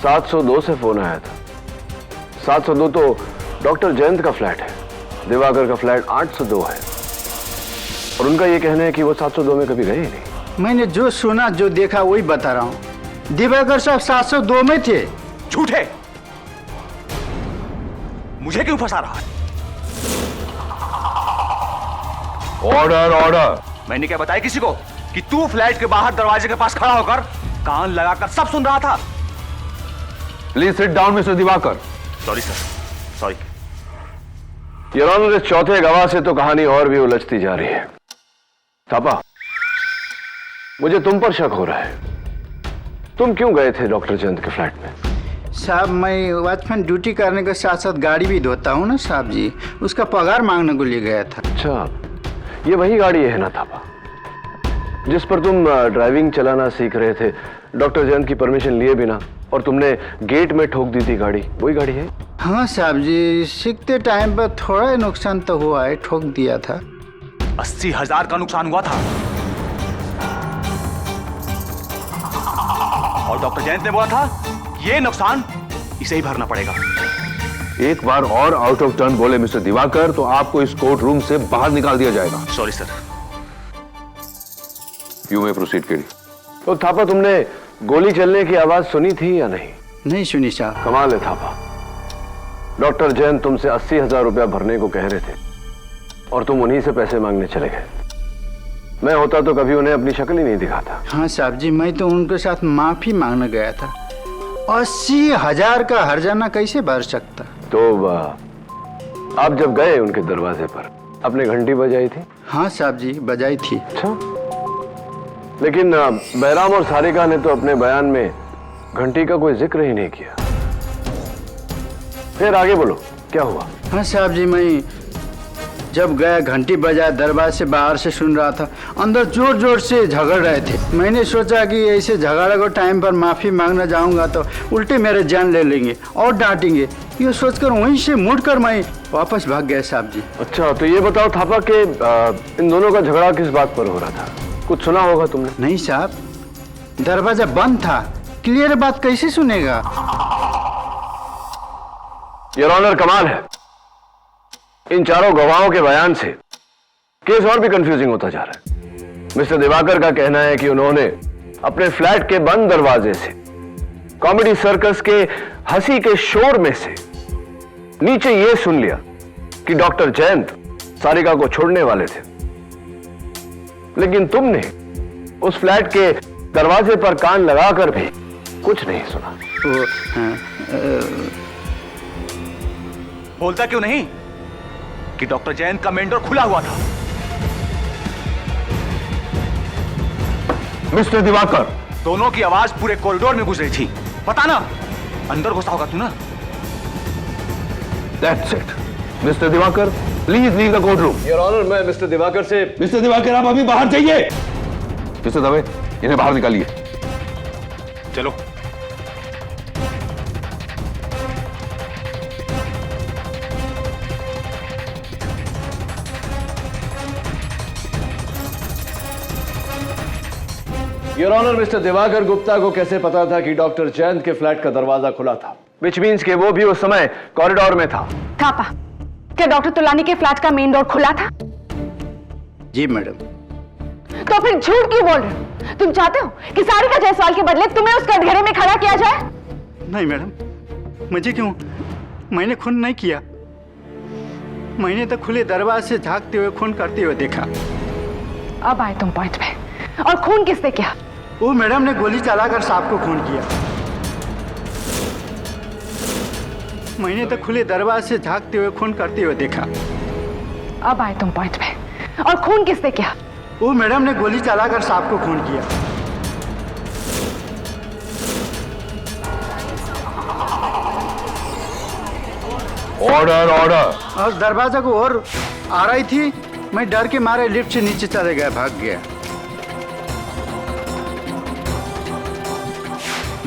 Speaker 9: 702 से फोन आया था। 702 तो डॉक्टर जयंत का फ्लैट है, दिवाकर का फ्लैट 802 है, और उनका यह कहना है कि वो 702 में कभी गए ही नहीं।
Speaker 15: मैंने जो सुना, जो देखा, वही बता रहा हूँ। दिवाकर साहब 702 में थे।
Speaker 13: झूठे, मुझे क्यों फंसा रहा है?
Speaker 10: Order order.
Speaker 13: मैंने क्या बताया किसी को कि तू फ्लैट के बाहर दरवाजे के पास खड़ा होकर कान लगाकर सब सुन रहा था?
Speaker 10: Please sit down mister Diwakar.
Speaker 13: Sorry sir, sorry.
Speaker 9: Your honour, इस चौथे गवाह से तो कहानी और भी उलझती जा रही है। थापा, मुझे तुम पर शक हो रहा है। तुम क्यों गए थे डॉक्टर जयंत के फ्लैट में?
Speaker 15: साहब, मैं वॉचमैन ड्यूटी करने के साथ साथ गाड़ी भी धोता हूँ ना साहब जी, उसका पगार मांगने को लिए गया था।
Speaker 9: अच्छा, ये वही गाड़ी है ना थापा जिस पर तुम ड्राइविंग चलाना सीख रहे थे डॉक्टर जयंत की परमिशन लिए बिना, और तुमने गेट में ठोक दी थी गाड़ी? वही गाड़ी है?
Speaker 15: हाँ साहब जी, सीखते टाइम पर थोड़ा नुकसान तो हुआ है, ठोक दिया था।
Speaker 13: 80,000 का नुकसान हुआ था, और डॉक्टर जयंत ने बोला था ये नुकसान इसे ही भरना पड़ेगा।
Speaker 10: एक बार और आउट ऑफ टर्न बोले मिस्टर दिवाकर तो आपको इस कोर्ट रूम से बाहर निकाल दिया जाएगा।
Speaker 13: Sorry sir.
Speaker 10: You may proceed KD.
Speaker 4: तो थापा, तुमने गोली चलने की आवाज सुनी थी या नहीं?
Speaker 15: नहीं सुनी साहब।
Speaker 4: कमाल है थापा, डॉक्टर जैन तुमसे 80,000 रुपया भरने को कह रहे थे और तुम उन्हीं से पैसे मांगने चले गए। मैं होता तो कभी उन्हें अपनी शक्ल ही नहीं दिखाता।
Speaker 15: हाँ साहब जी, मैं तो उनके साथ माफी मांगने गया था। 80,000 का हर्जाना कैसे भर सकता?
Speaker 4: तो आप जब गए उनके दरवाजे पर अपने घंटी बजाई थी?
Speaker 15: हाँ साहब जी, बजाई थी।
Speaker 4: अच्छा, लेकिन बहराम और सारिका ने तो अपने बयान में घंटी का कोई जिक्र ही नहीं किया। फिर आगे बोलो, क्या हुआ?
Speaker 15: हाँ साहब जी, मैं जब गया घंटी बजाया, दरवाजे से बाहर से सुन रहा था, अंदर जोर जोर से झगड़ रहे थे। मैंने सोचा कि ऐसे झगड़े को टाइम पर माफी मांगना जाऊंगा तो उल्टे मेरे जान ले लेंगे और डांटेंगे। ये सोचकर वहीं से मुड़कर मैं वापस भाग गया साहब जी।
Speaker 4: अच्छा, तो ये बताओ थापा कि इन दोनों का झगड़ा किस बात पर हो रहा था? कुछ सुना होगा तुमने?
Speaker 15: नहीं साहब, दरवाजा बंद था, क्लियर बात कैसे सुनेगा?
Speaker 4: योर ऑनर, कमाल है, इन चारों गवाहों के बयान से केस और भी कंफ्यूजिंग होता जा रहा है। मिस्टर दिवाकर का कहना है कि उन्होंने अपने फ्लैट के बंद दरवाजे से कॉमेडी सर्कस के हंसी के शोर में से नीचे यह सुन लिया कि डॉक्टर जयंत सारिका को छोड़ने वाले थे, लेकिन तुमने उस फ्लैट के दरवाजे पर कान लगाकर भी कुछ नहीं सुना।
Speaker 3: बोलता क्यों नहीं कि डॉक्टर जयंत का मेन डोर खुला हुआ था?
Speaker 4: मिस्टर दिवाकर,
Speaker 3: दोनों की आवाज पूरे कॉरिडोर में गुजरी थी। पता ना अंदर घुसा होगा तू ना।
Speaker 4: That's it. Mister Diwakar, please leave the court room. Your honour, मैं मिस्टर दिवाकर से।
Speaker 10: मिस्टर दिवाकर, आप अभी बाहर जाइए। मिस्टर दवे, इन्हें बाहर निकालिए।
Speaker 3: चलो।
Speaker 4: Your honour, mister Diwakar Gupta को कैसे पता था कि डॉक्टर जयंत के फ्लैट का दरवाजा खुला था? विच मीन्स कि वो भी उस समय कॉरिडोर में था।
Speaker 11: थापा, क्या डॉक्टर तुलानी के फ्लैट का मेन डोर खुला था?
Speaker 15: जी मैडम।
Speaker 11: तो फिर झूठ क्यों बोल रहे हो? तुम चाहते हो कि सारिका जायसवाल के बदले तुम्हें उस कटघरे में खड़ा किया जाए?
Speaker 15: नहीं मैडम, मुझे क्यों? मैंने खून नहीं किया। मैंने तो खुले दरवाजे से झांकते हुए खून करते हुए देखा।
Speaker 11: अब आए तुम पॉइंट पे। और खून किसने किया?
Speaker 15: वो मैडम ने गोली चलाकर सांप को खून किया। मैंने तो खुले दरवाजे से झांकते हुए खून करते हुए देखा।
Speaker 11: अब आए तुम पॉइंट पे। और खून किसने किया?
Speaker 15: वो मैडम ने गोली चलाकर सांप को खून किया।
Speaker 4: Order, order.
Speaker 15: और दरवाजा को और आ रही थी, मैं डर के मारे लिफ्ट से नीचे चले गया, भाग गया।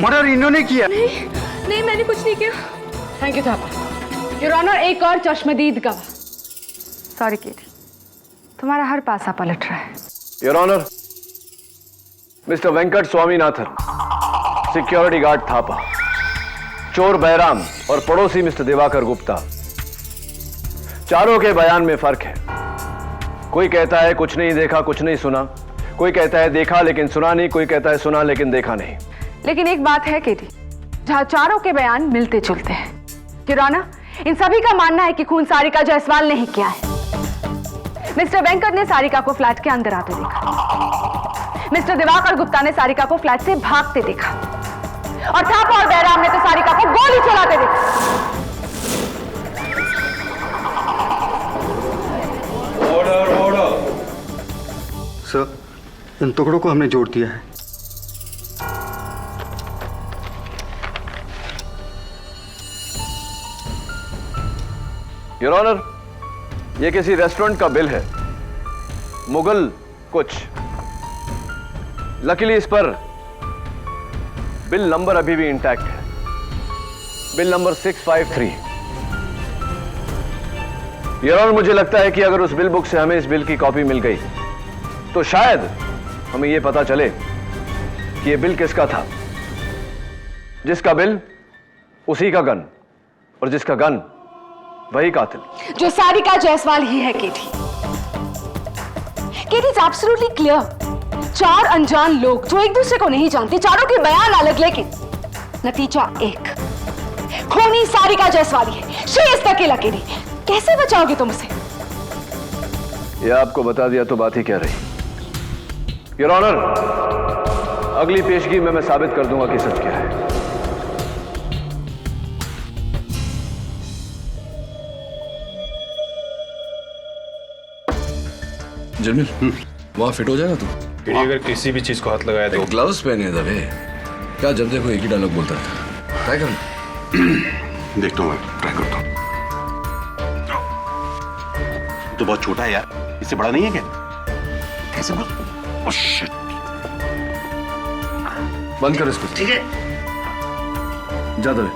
Speaker 15: मर्डर इन्होंने किया।
Speaker 8: नहीं, मैंने कुछ नहीं किया।
Speaker 11: Thank you Thapa. Your honour, एक और चश्मदीद गवाह। सॉरी केटी, तुम्हारा हर पासा पलट रहा है।
Speaker 4: Your honour, mister Venkat Swaminathan, security guard Thapa, चोर बहराम और पड़ोसी मिस्टर दिवाकर गुप्ता, चारों के बयान में फर्क है। कोई कहता है कुछ नहीं देखा, कुछ नहीं सुना। कोई कहता है देखा लेकिन सुना नहीं। कोई कहता है सुना लेकिन देखा नहीं।
Speaker 11: लेकिन एक बात है केटी, जहां चारों के बयान मिलते जुलते हैं। योर ऑनर, इन सभी का मानना है कि खून सारिका जायसवाल ने ही किया है। मिस्टर वेंकट ने सारिका को फ्लैट के अंदर आते देखा। मिस्टर दिवाकर गुप्ता ने सारिका को फ्लैट से भागते देखा। और थापा और बहराम ने तो सारिका को गोली चलाते देखा।
Speaker 1: Order, order. सर, इन टुकड़ों को हमने जोड़ दिया है।
Speaker 4: योर ऑनर, ये किसी रेस्टोरेंट का बिल है, मुगल कुछ। लकीली इस पर बिल नंबर अभी भी इंटैक्ट है, बिल नंबर 653। योर ऑनर, मुझे लगता है कि अगर उस बिल बुक से हमें इस बिल की कॉपी मिल गई तो शायद हमें यह पता चले कि यह बिल किसका था। जिसका बिल उसी का गन, और जिसका गन वही कातिल,
Speaker 11: जो सारिका जायसवाल ही है। केटी, केटी इज एब्सोल्युटली क्लियर। चार अनजान लोग जो एक दूसरे को नहीं जानते, चारों के बयान अलग, लेकिन नतीजा एक। खूनी सारिका जायसवाली है, शी इज द किलर। कैसे बचाओगे तुम उसे?
Speaker 9: ये आपको बता दिया तो बात ही क्या रही। योर ऑनर, अगली पेशगी में मैं साबित कर दूंगा कि सच क्या है।
Speaker 16: जमील, वहां फिट हो जाएगा तू?
Speaker 6: केडी अगर किसी भी चीज को हाथ लगाया तो
Speaker 16: ग्लव्स पहने दबे। क्या जब देखो एक ही डायलॉग बोलता था। ट्राई कर।
Speaker 13: देखता हूँ, मैं ट्राई करता हूँ। तो बहुत छोटा है यार, इससे बड़ा नहीं है क्या? कैसे बोल? Oh shit.
Speaker 16: बंद कर इसको।
Speaker 13: ठीक है।
Speaker 16: जा दबे,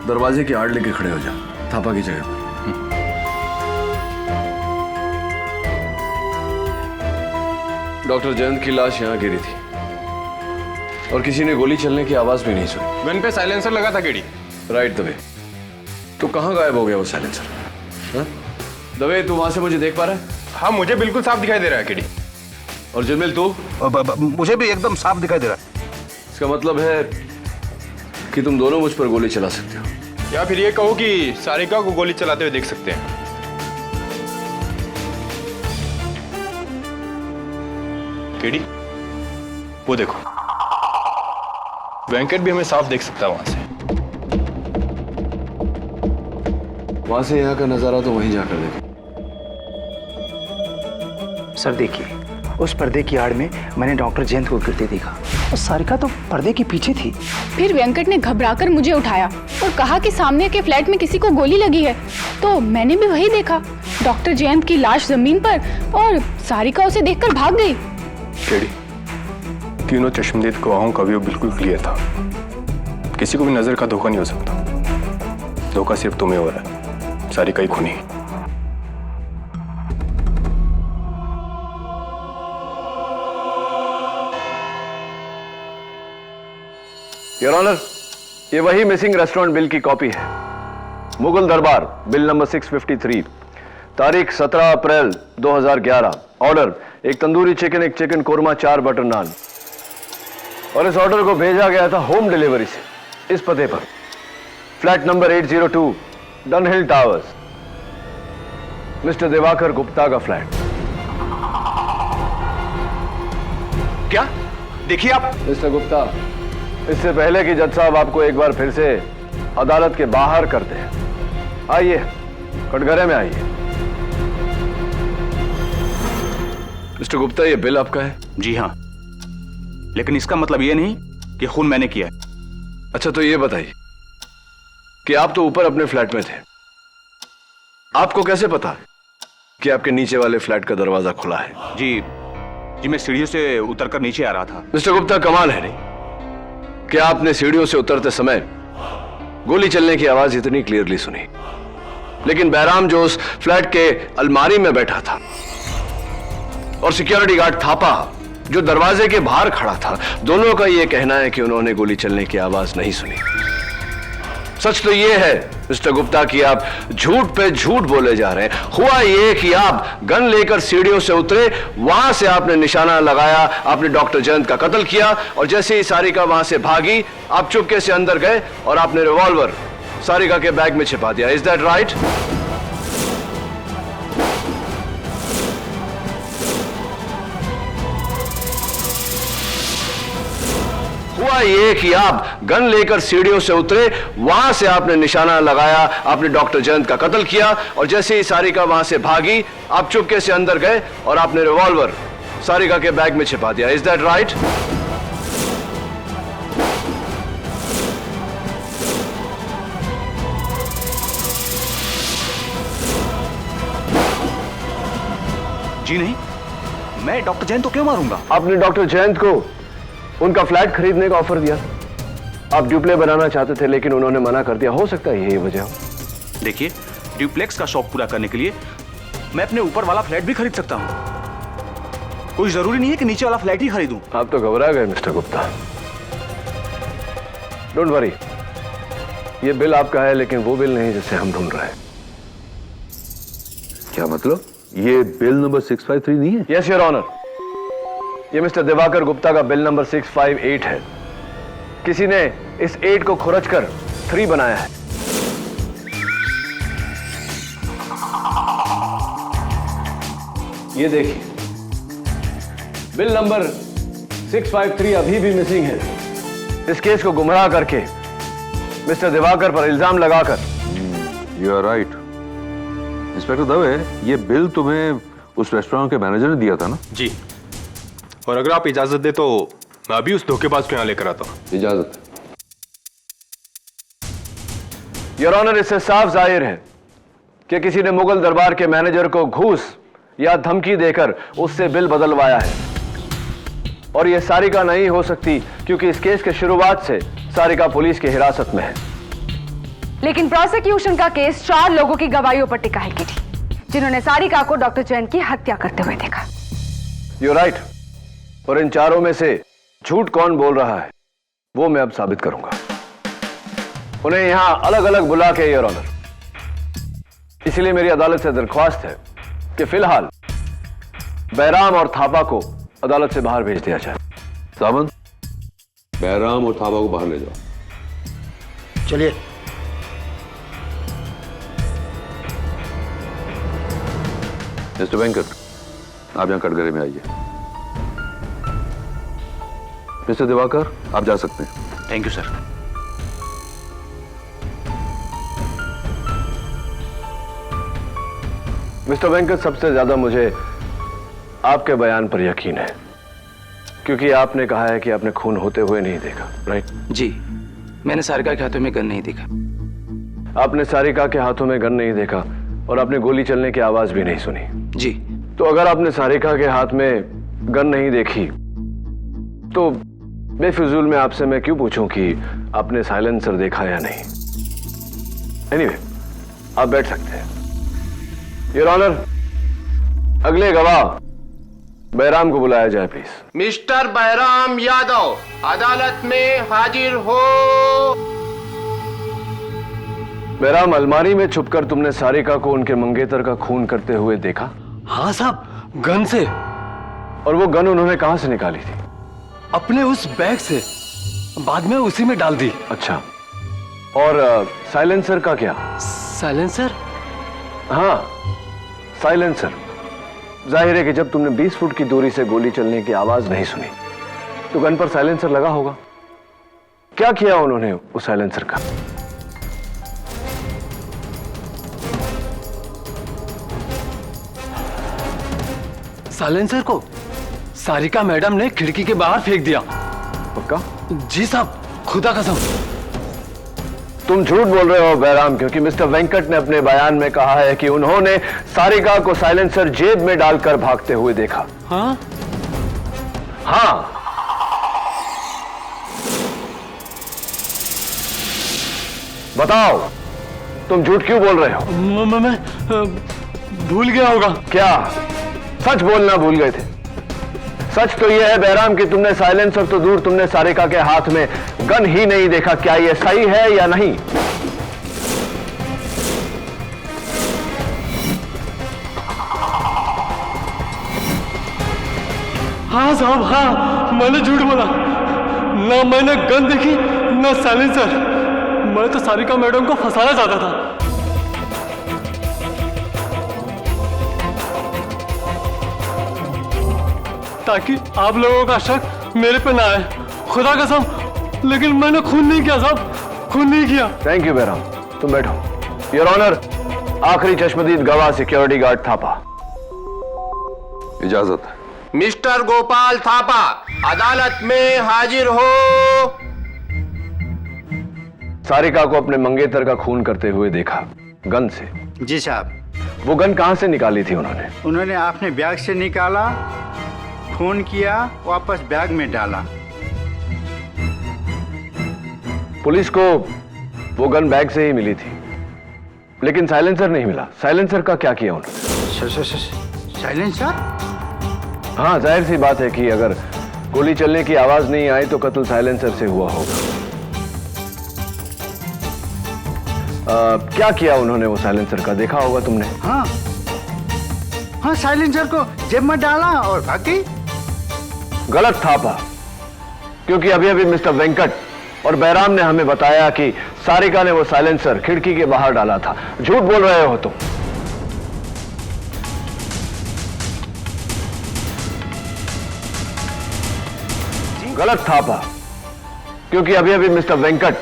Speaker 16: दरवाजे की आड़ लेके खड़े हो जा, थापा की जगह पर।
Speaker 9: डॉक्टर जयंत की लाश यहाँ गिरी थी और किसी ने गोली चलने की आवाज भी नहीं सुनी।
Speaker 6: गन पे साइलेंसर लगा था केडी।
Speaker 9: राइट दबे। तो कहाँ गायब हो गया वो साइलेंसर? हाँ? दबे, तू वहां से मुझे देख पा रहा है?
Speaker 6: हाँ, मुझे बिल्कुल साफ दिखाई दे रहा है केडी।
Speaker 9: और जमील तू?
Speaker 13: मुझे भी एकदम साफ दिखाई दे रहा है।
Speaker 9: इसका मतलब है कि तुम दोनों मुझ पर गोली चला सकते हो,
Speaker 6: या फिर ये कहो कि सारिका को गोली चलाते हुए देख सकते हैं। केडी, वो देखो, वेंकट भी हमें साफ देख सकता है वहां से।
Speaker 9: वहां से यहाँ का नजारा तो वहीं जाकर देखो।
Speaker 15: सर देखिए, उस पर्दे की आड़ में मैंने डॉक्टर जयंत को गिरते देखा और सारिका तो पर्दे के पीछे थी।
Speaker 11: फिर वेंकट ने घबराकर मुझे उठाया और कहा कि सामने के फ्लैट में किसी को गोली लगी है। तो मैंने भी वही देखा, डॉक्टर जयंत की लाश जमीन पर और सारिका उसे देखकर भाग गई।
Speaker 6: केडी, तीनों चश्मदीद गवाहों का व्यू बिल्कुल क्लियर था। किसी को भी नजर का धोखा नहीं हो सकता। धोखा सिर्फ तुम्हें हो रहा है, सारिका ही खूनी।
Speaker 9: योर ऑनर, ये वही मिसिंग रेस्टोरेंट बिल की कॉपी है। मुगल दरबार, बिल नंबर 653, तारीख 17 अप्रैल 2011। ऑर्डर, एक तंदूरी चिकन, एक चिकन कोरमा, 4 बटर नान। और इस ऑर्डर को भेजा गया था होम डिलीवरी से इस पते पर, flat number 802, Dunhill towers, mister Diwakar Gupta का फ्लैट।
Speaker 13: क्या? देखिए आप।
Speaker 9: मिस्टर गुप्ता, इससे पहले कि जज साहब आपको एक बार फिर से अदालत के बाहर करते हैं, आइए कटघरे में आइए। मिस्टर गुप्ता, ये बिल आपका है?
Speaker 13: जी हाँ, लेकिन इसका मतलब ये नहीं कि खून मैंने किया है।
Speaker 9: अच्छा, तो ये बताइए कि आप तो ऊपर अपने फ्लैट में थे, आपको कैसे पता कि आपके नीचे वाले फ्लैट का दरवाजा खुला है?
Speaker 13: जी मैं सीढ़ियों से उतरकर नीचे आ रहा था।
Speaker 9: मिस्टर गुप्ता, कमाल है नहीं कि आपने सीढ़ियों से उतरते समय गोली चलने की आवाज इतनी क्लियरली सुनी, लेकिन बैराम जो उस फ्लैट के अलमारी में बैठा था और सिक्योरिटी गार्ड थापा जो दरवाजे के बाहर खड़ा था, दोनों का यह कहना है कि उन्होंने गोली चलने की आवाज नहीं सुनी। सच तो यह है मिस्टर गुप्ता कि आप झूठ पे झूठ बोले जा रहे हैं। हुआ यह कि आप गन लेकर सीढ़ियों से उतरे, वहां से आपने निशाना लगाया, आपने डॉक्टर जयंत का कत्ल किया और जैसे ही सारिका वहां से भागी, आप चुपके से अंदर गए और आपने रिवॉल्वर सारिका के बैग में छिपा दिया। Is that right? हुआ यह कि आप गन लेकर सीढ़ियों से उतरे, वहां से आपने निशाना लगाया, आपने डॉक्टर जयंत का कत्ल किया और जैसे ही सारिका वहां से भागी, आप चुपके से अंदर गए और आपने रिवॉल्वर सारिका के बैग में छिपा दिया। Is that right?
Speaker 13: जी नहीं, मैं डॉक्टर जयंत को क्यों मारूंगा?
Speaker 9: आपने डॉक्टर जयंत को उनका फ्लैट खरीदने का ऑफर दिया, आप ड्यूप्ले बनाना चाहते थे लेकिन उन्होंने मना कर दिया। हो सकता है यही वजह हो।
Speaker 13: देखिए, ड्यूप्लेक्स का शौक पूरा करने के लिए मैं अपने ऊपर वाला फ्लैट भी खरीद सकता हूं। कोई जरूरी नहीं है कि नीचे वाला फ्लैट ही खरीदूं।
Speaker 9: आप तो घबरा गए मिस्टर गुप्ता। डोंट वरी, ये बिल आपका है लेकिन वो बिल नहीं जिसे हम ढूंढ रहे हैं।
Speaker 10: क्या मतलब? ये बिल नंबर 653 नहीं है?
Speaker 9: यस योर ऑनर, ये मिस्टर दिवाकर गुप्ता का बिल नंबर 658 है। किसी ने इस 8 को खुरच कर 3 बनाया है। ये देखिए, बिल नंबर 653 अभी भी मिसिंग है। इस केस को गुमराह करके मिस्टर दिवाकर पर इल्जाम लगाकर।
Speaker 10: You are right inspector Dave, ये बिल तुम्हें उस रेस्टोरेंट के मैनेजर ने दिया था ना?
Speaker 6: जी, और अगर आप इजाजत दे तो मैं अभी उस धोखेबाज को यहां लेकर आता हूं।
Speaker 10: इजाजत।
Speaker 9: योर ऑनर, इससे साफ जाहिर है कि किसी ने मुगल दरबार के मैनेजर को घूस या धमकी देकर उससे बिल बदलवाया है, और यह सारिका नहीं हो सकती क्योंकि इस केस के शुरुआत से सारिका पुलिस की हिरासत में है।
Speaker 11: लेकिन प्रोसिक्यूशन का केस 4 लोगों की गवाहियों पर टिका है किटी, जिन्होंने सारिका को डॉक्टर जैन की हत्या करते हुए देखा।
Speaker 9: यू राइट, और इन 4 में से झूठ कौन बोल रहा है वो मैं अब साबित करूंगा। उन्हें यहां अलग अलग बुला के, योर ऑनर, इसलिए मेरी अदालत से दरख्वास्त है कि फिलहाल बैराम और थापा को अदालत से बाहर भेज दिया जाए।
Speaker 10: सामंत, बैराम और थापा को बाहर ले जाओ।
Speaker 2: चलिए।
Speaker 10: मिस्टर वेंकट, आप यहां कटघरे में आइए। मिस्टर दिवाकर, आप जा सकते हैं।
Speaker 13: Thank you sir.
Speaker 9: Mister Venkat, सबसे ज्यादा मुझे आपके बयान पर यकीन है, क्योंकि आपने कहा है कि आपने खून होते हुए नहीं देखा, राइट?
Speaker 17: जी, मैंने सारिका के हाथों में गन नहीं देखा।
Speaker 9: आपने सारिका के हाथों में गन नहीं देखा और आपने गोली चलने की आवाज भी नहीं सुनी।
Speaker 17: जी।
Speaker 9: तो अगर आपने सारिका के हाथ में गन नहीं देखी तो बेफिजूल में आपसे मैं क्यों पूछूं कि आपने साइलेंसर देखा या नहीं? एनीवे, आप बैठ सकते हैं। योर ऑनर, अगले गवाह बैराम को बुलाया जाए प्लीज।
Speaker 18: मिस्टर बैराम यादव, अदालत में हाजिर हो।
Speaker 9: बैराम, अलमारी में छुपकर तुमने सारिका को उनके मंगेतर का खून करते हुए देखा?
Speaker 14: हाँ साहब, गन से।
Speaker 9: और वो गन उन्होंने कहां से निकाली थी?
Speaker 14: अपने उस बैग से, बाद में उसी में डाल दी।
Speaker 9: अच्छा, और साइलेंसर का क्या?
Speaker 14: साइलेंसर?
Speaker 9: हाँ, साइलेंसर। जाहिर है कि जब तुमने 20 फुट की दूरी से गोली चलने की आवाज नहीं सुनी तो गन पर साइलेंसर लगा होगा। क्या किया उन्होंने उस साइलेंसर का?
Speaker 14: साइलेंसर को सारिका मैडम ने खिड़की के बाहर फेंक दिया।
Speaker 9: पक्का?
Speaker 14: जी साहब, खुदा कसम।
Speaker 9: तुम झूठ बोल रहे हो बैराम, क्योंकि मिस्टर वेंकट ने अपने बयान में कहा है कि उन्होंने सारिका को साइलेंसर जेब में डालकर भागते हुए देखा।
Speaker 14: हाँ?
Speaker 9: हाँ। बताओ, तुम झूठ क्यों बोल रहे हो?
Speaker 14: मैं भूल गया होगा।
Speaker 9: क्या सच बोलना भूल गए थे? सच तो यह है बैराम कि तुमने साइलेंसर तो दूर, तुमने सारिका के हाथ में गन ही नहीं देखा। क्या यह सही है या नहीं?
Speaker 14: हाँ साहब, हाँ, मैंने झूठ बोला। ना मैंने गन देखी, ना साइलेंसर। मैं तो सारिका मैडम को फंसाना चाहता था। ताकि आप लोगों का शक मेरे पे ना आए। खुदा कसम, लेकिन मैंने खून नहीं किया साहब, खून नहीं किया।
Speaker 9: थैंक यू बैराम, तुम बैठो। योर ऑनर, आखिरी चश्मदीद गवाह सिक्योरिटी गार्ड थापा।
Speaker 10: इजाजत।
Speaker 18: मिस्टर गोपाल थापा, अदालत में हाजिर हो।
Speaker 9: सारिका को अपने मंगेतर का खून करते हुए देखा, गन से।
Speaker 15: जी साहब।
Speaker 9: वो गन कहां से निकाली थी उन्होंने?
Speaker 15: उन्होंने अपने बैग से निकाला, खून किया, वापस बैग में डाला।
Speaker 9: पुलिस को वो गन बैग से ही मिली थी, लेकिन साइलेंसर नहीं मिला। साइलेंसर का क्या किया उन्होंने?
Speaker 15: साइलेंसर?
Speaker 9: हाँ, जाहिर सी बात है कि अगर गोली चलने की आवाज नहीं आई तो कत्ल साइलेंसर से हुआ होगा। क्या किया उन्होंने वो साइलेंसर का? देखा होगा तुमने।
Speaker 15: हाँ, साइलेंसर को जेब में डाला और भाग गई।
Speaker 13: गलत थापा, क्योंकि अभी अभी मिस्टर वेंकट और बैराम ने हमें बताया कि सारिका ने वो साइलेंसर खिड़की के बाहर डाला था। झूठ बोल रहे हो तुम। गलत थापा, क्योंकि अभी अभी मिस्टर वेंकट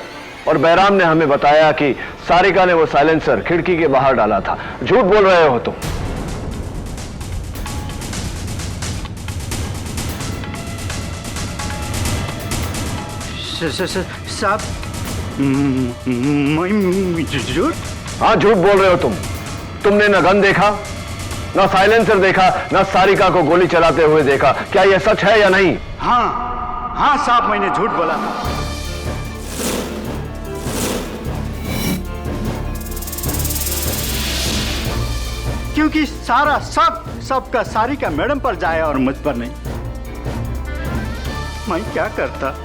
Speaker 13: और बैराम ने हमें बताया कि सारिका ने वो साइलेंसर खिड़की के बाहर डाला था। झूठ बोल रहे हो तुम।
Speaker 15: साहब, झूठ?
Speaker 13: हाँ, झूठ बोल रहे हो तुम। तुमने न गन देखा, न साइलेंसर देखा, न सारिका को गोली चलाते हुए देखा। क्या यह सच है या नहीं?
Speaker 15: हाँ साहब, मैंने झूठ बोला था। क्योंकि सारा सबका सारिका मैडम पर जाए और मुझ पर नहीं। मैं क्या करता,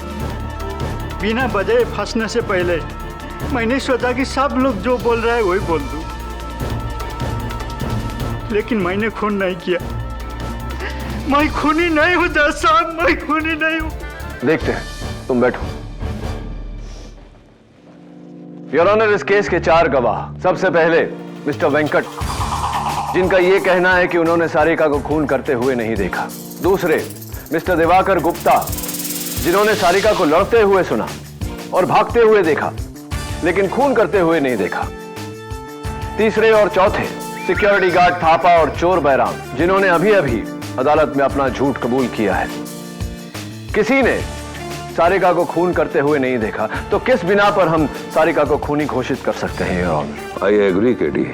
Speaker 15: बिना वजह फंसने से पहले मैंने सोचा कि सब लोग जो बोल रहे हैं वही बोल दूं, लेकिन मैंने खून नहीं किया। मैं खूनी नहीं हूं जज साहब, मैं खूनी नहीं हूं।
Speaker 13: देखते हैं, तुम बैठो। योर ऑनर, इस केस के 4 गवाह। सबसे पहले मिस्टर वेंकट, जिनका यह कहना है कि उन्होंने सारिका को खून करते हुए नहीं देखा। दूसरे मिस्टर दिवाकर गुप्ता, जिन्होंने सारिका को लड़ते हुए सुना और भागते हुए देखा, लेकिन खून करते हुए नहीं देखा। तीसरे और चौथे सिक्योरिटी गार्ड थापा और चोर बैराम, जिन्होंने अभी अभी अदालत में अपना झूठ कबूल किया है। किसी ने सारिका को खून करते हुए नहीं देखा, तो किस बिना पर हम सारिका को खूनी घोषित कर सकते हैं, your honour?
Speaker 10: I agree KD,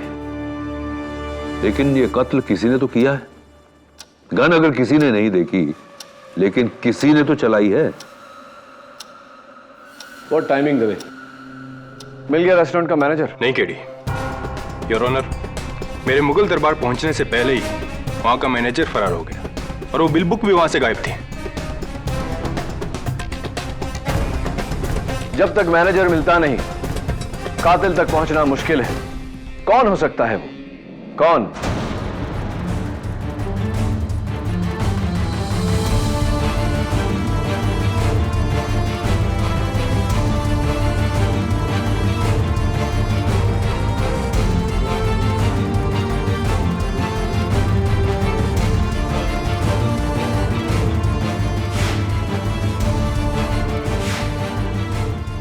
Speaker 10: लेकिन ये कत्ल किसी ने तो किया है। गन अगर किसी ने नहीं देखी, लेकिन किसी ने तो चलाई है।
Speaker 13: व्हाट टाइमिंग देवे? मिल गया रेस्टोरेंट का मैनेजर?
Speaker 6: नहीं केडी, योर ऑनर, मेरे मुगल दरबार पहुंचने से पहले ही वहां का मैनेजर फरार हो गया और वो बिल बुक भी वहां से गायब थी।
Speaker 13: जब तक मैनेजर मिलता नहीं, कातिल तक पहुंचना मुश्किल है। कौन हो सकता है वो? कौन?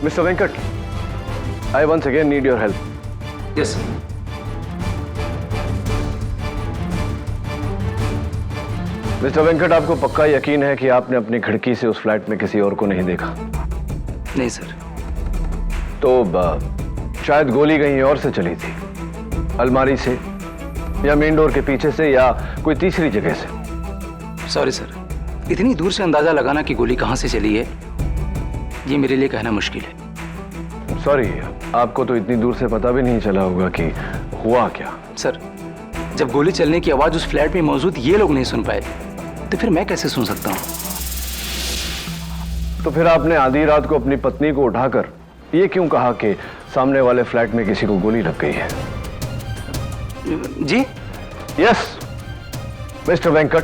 Speaker 13: Mr. Venkat, I once again need your help.
Speaker 17: Yes, sir.
Speaker 13: Mister Venkat, आपको पक्का यकीन है कि आपने अपनी खिड़की से उस फ्लैट में किसी और को नहीं देखा?
Speaker 17: नहीं सर।
Speaker 13: तो शायद गोली कहीं और से चली थी, अलमारी से या मेन डोर के पीछे से या कोई तीसरी जगह से।
Speaker 17: सॉरी सर, इतनी दूर से अंदाजा लगाना कि गोली कहां से चली है, ये मेरे लिए कहना मुश्किल है।
Speaker 13: सॉरी, आपको तो इतनी दूर से पता भी नहीं चला होगा कि हुआ क्या।
Speaker 17: सर, जब गोली चलने की आवाज उस फ्लैट में मौजूद ये लोग नहीं सुन पाए, तो फिर मैं कैसे सुन सकता हूं?
Speaker 13: तो फिर आपने आधी रात को अपनी पत्नी को उठाकर ये क्यों कहा कि सामने वाले फ्लैट में किसी को गोली लग गई है?
Speaker 17: जी?
Speaker 13: यस मिस्टर वेंकट,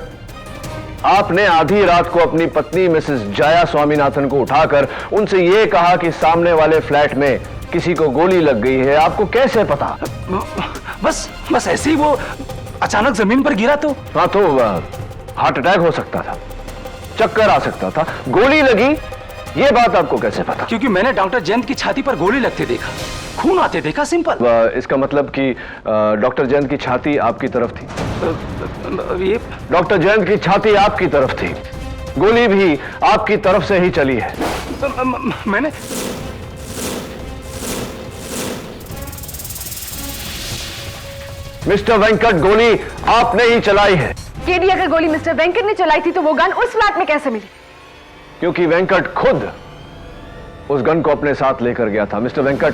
Speaker 13: आपने आधी रात को अपनी पत्नी मिसेस जया स्वामीनाथन को उठाकर उनसे यह कहा कि सामने वाले फ्लैट में किसी को गोली लग गई है। आपको कैसे पता?
Speaker 17: बस ऐसे ही वो अचानक जमीन पर गिरा तो।
Speaker 13: हाँ, तो हार्ट अटैक हो सकता था, चक्कर आ सकता था, गोली लगी, ये बात आपको कैसे पता?
Speaker 17: क्योंकि मैंने डॉक्टर जयंत की छाती पर गोली लगते देखा, खून आते देखा, सिंपल।
Speaker 13: इसका मतलब कि डॉक्टर जयंत की छाती आपकी तरफ थी?
Speaker 17: ये
Speaker 13: डॉक्टर जयंत की छाती आपकी तरफ थी, गोली भी आपकी तरफ से ही चली है।
Speaker 17: मैंने
Speaker 13: मिस्टर वेंकट, गोली आपने ही चलाई है।
Speaker 11: केडी, अगर गोली मिस्टर वेंकट ने चलाई थी तो वो गन उस फ्लैट में कैसे मिली?
Speaker 13: क्योंकि वेंकट खुद उस गन को अपने साथ लेकर गया था। मिस्टर वेंकट,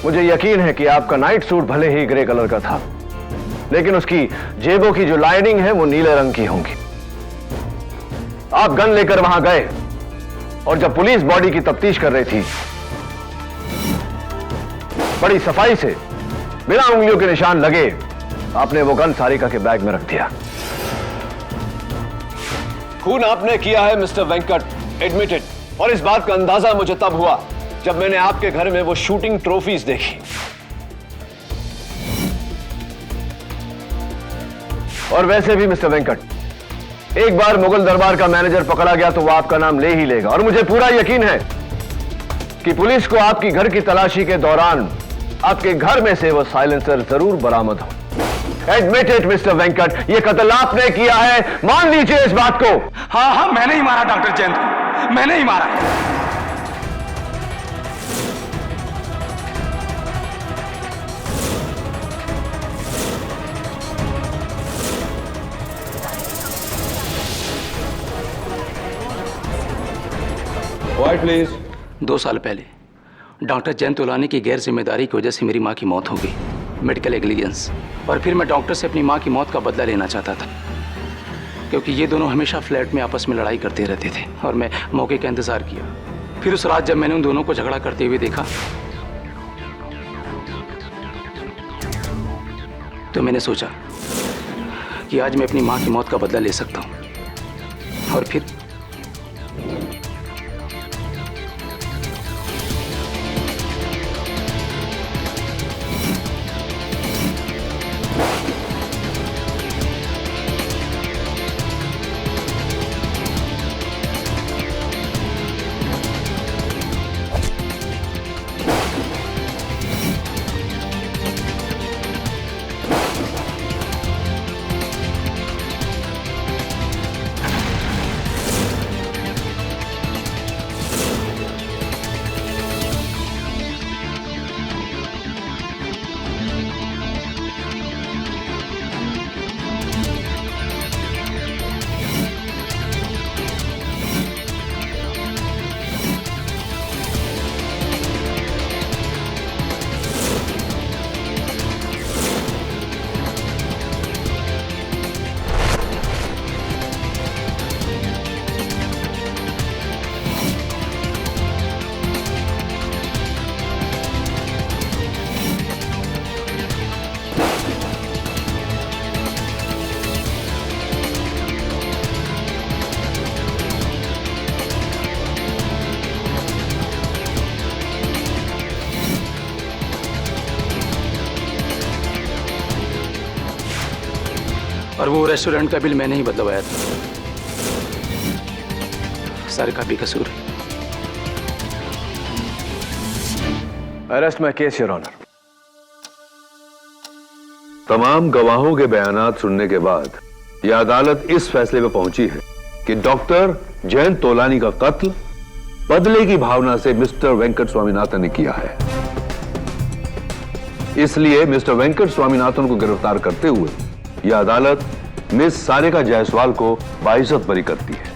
Speaker 13: मुझे यकीन है कि आपका नाइट सूट भले ही ग्रे कलर का था, लेकिन उसकी जेबों की जो लाइनिंग है वो नीले रंग की होंगी। आप गन लेकर वहां गए और जब पुलिस बॉडी की तफ्तीश कर रही थी, बड़ी सफाई से बिना उंगलियों के निशान लगे आपने वो गन सारिका के बैग में रख दिया।
Speaker 9: खून आपने किया है मिस्टर वेंकट, एडमिटेड। और इस बात का अंदाजा मुझे तब हुआ जब मैंने आपके घर में वो शूटिंग ट्रॉफीज देखी। और वैसे भी मिस्टर वेंकट, एक बार मुगल दरबार का मैनेजर पकड़ा गया तो वो आपका नाम ले ही लेगा। और मुझे पूरा यकीन है कि पुलिस को आपकी घर की तलाशी के दौरान आपके घर में से वो साइलेंसर जरूर बरामद हो। एडमिटेड मिस्टर वेंकट, ये कत्ल आपने किया है, मान लीजिए इस बात को।
Speaker 17: हाँ हाँ, मैंने ही मारा डॉक्टर जयंत को, मैंने ही मारा है।
Speaker 10: Quiet, please.
Speaker 17: 2 साल पहले डॉक्टर जयंत तोलानी की गैर जिम्मेदारी की वजह से मेरी माँ की मौत हो गई, मेडिकल नेग्लिजेंस। और फिर मैं डॉक्टर से अपनी माँ की मौत का बदला लेना चाहता था, क्योंकि ये दोनों हमेशा फ्लैट में आपस में लड़ाई करते रहते थे और मैं मौके का इंतजार किया। फिर उस रात जब मैंने उन दोनों को झगड़ा करते हुए देखा तो मैंने सोचा कि आज मैं अपनी माँ की मौत का बदला ले सकता हूँ। और फिर और वो रेस्टोरेंट का बिल मैंने ही बदलवाया था। सारे का भी कसूर है।
Speaker 9: Arrest my case your honour.
Speaker 10: तमाम गवाहों के बयानात सुनने के बाद यह अदालत इस फैसले पर पहुंची है कि डॉक्टर जयंत तोलानी का कत्ल बदले की भावना से मिस्टर वेंकट स्वामीनाथन ने किया है। इसलिए मिस्टर वेंकट स्वामीनाथन को गिरफ्तार करते हुए यह अदालत मिस सारिका जायसवाल को बाइज्जत बरी करती है।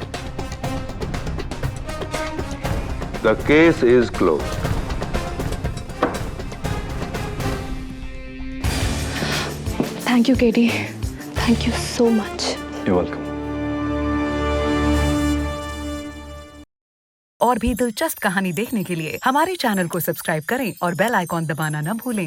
Speaker 10: The case is closed.
Speaker 19: Thank you KD, thank you so much.
Speaker 10: You welcome.
Speaker 20: और भी दिलचस्प कहानी देखने के लिए हमारे चैनल को सब्सक्राइब करें और बेल आइकॉन दबाना न भूलें।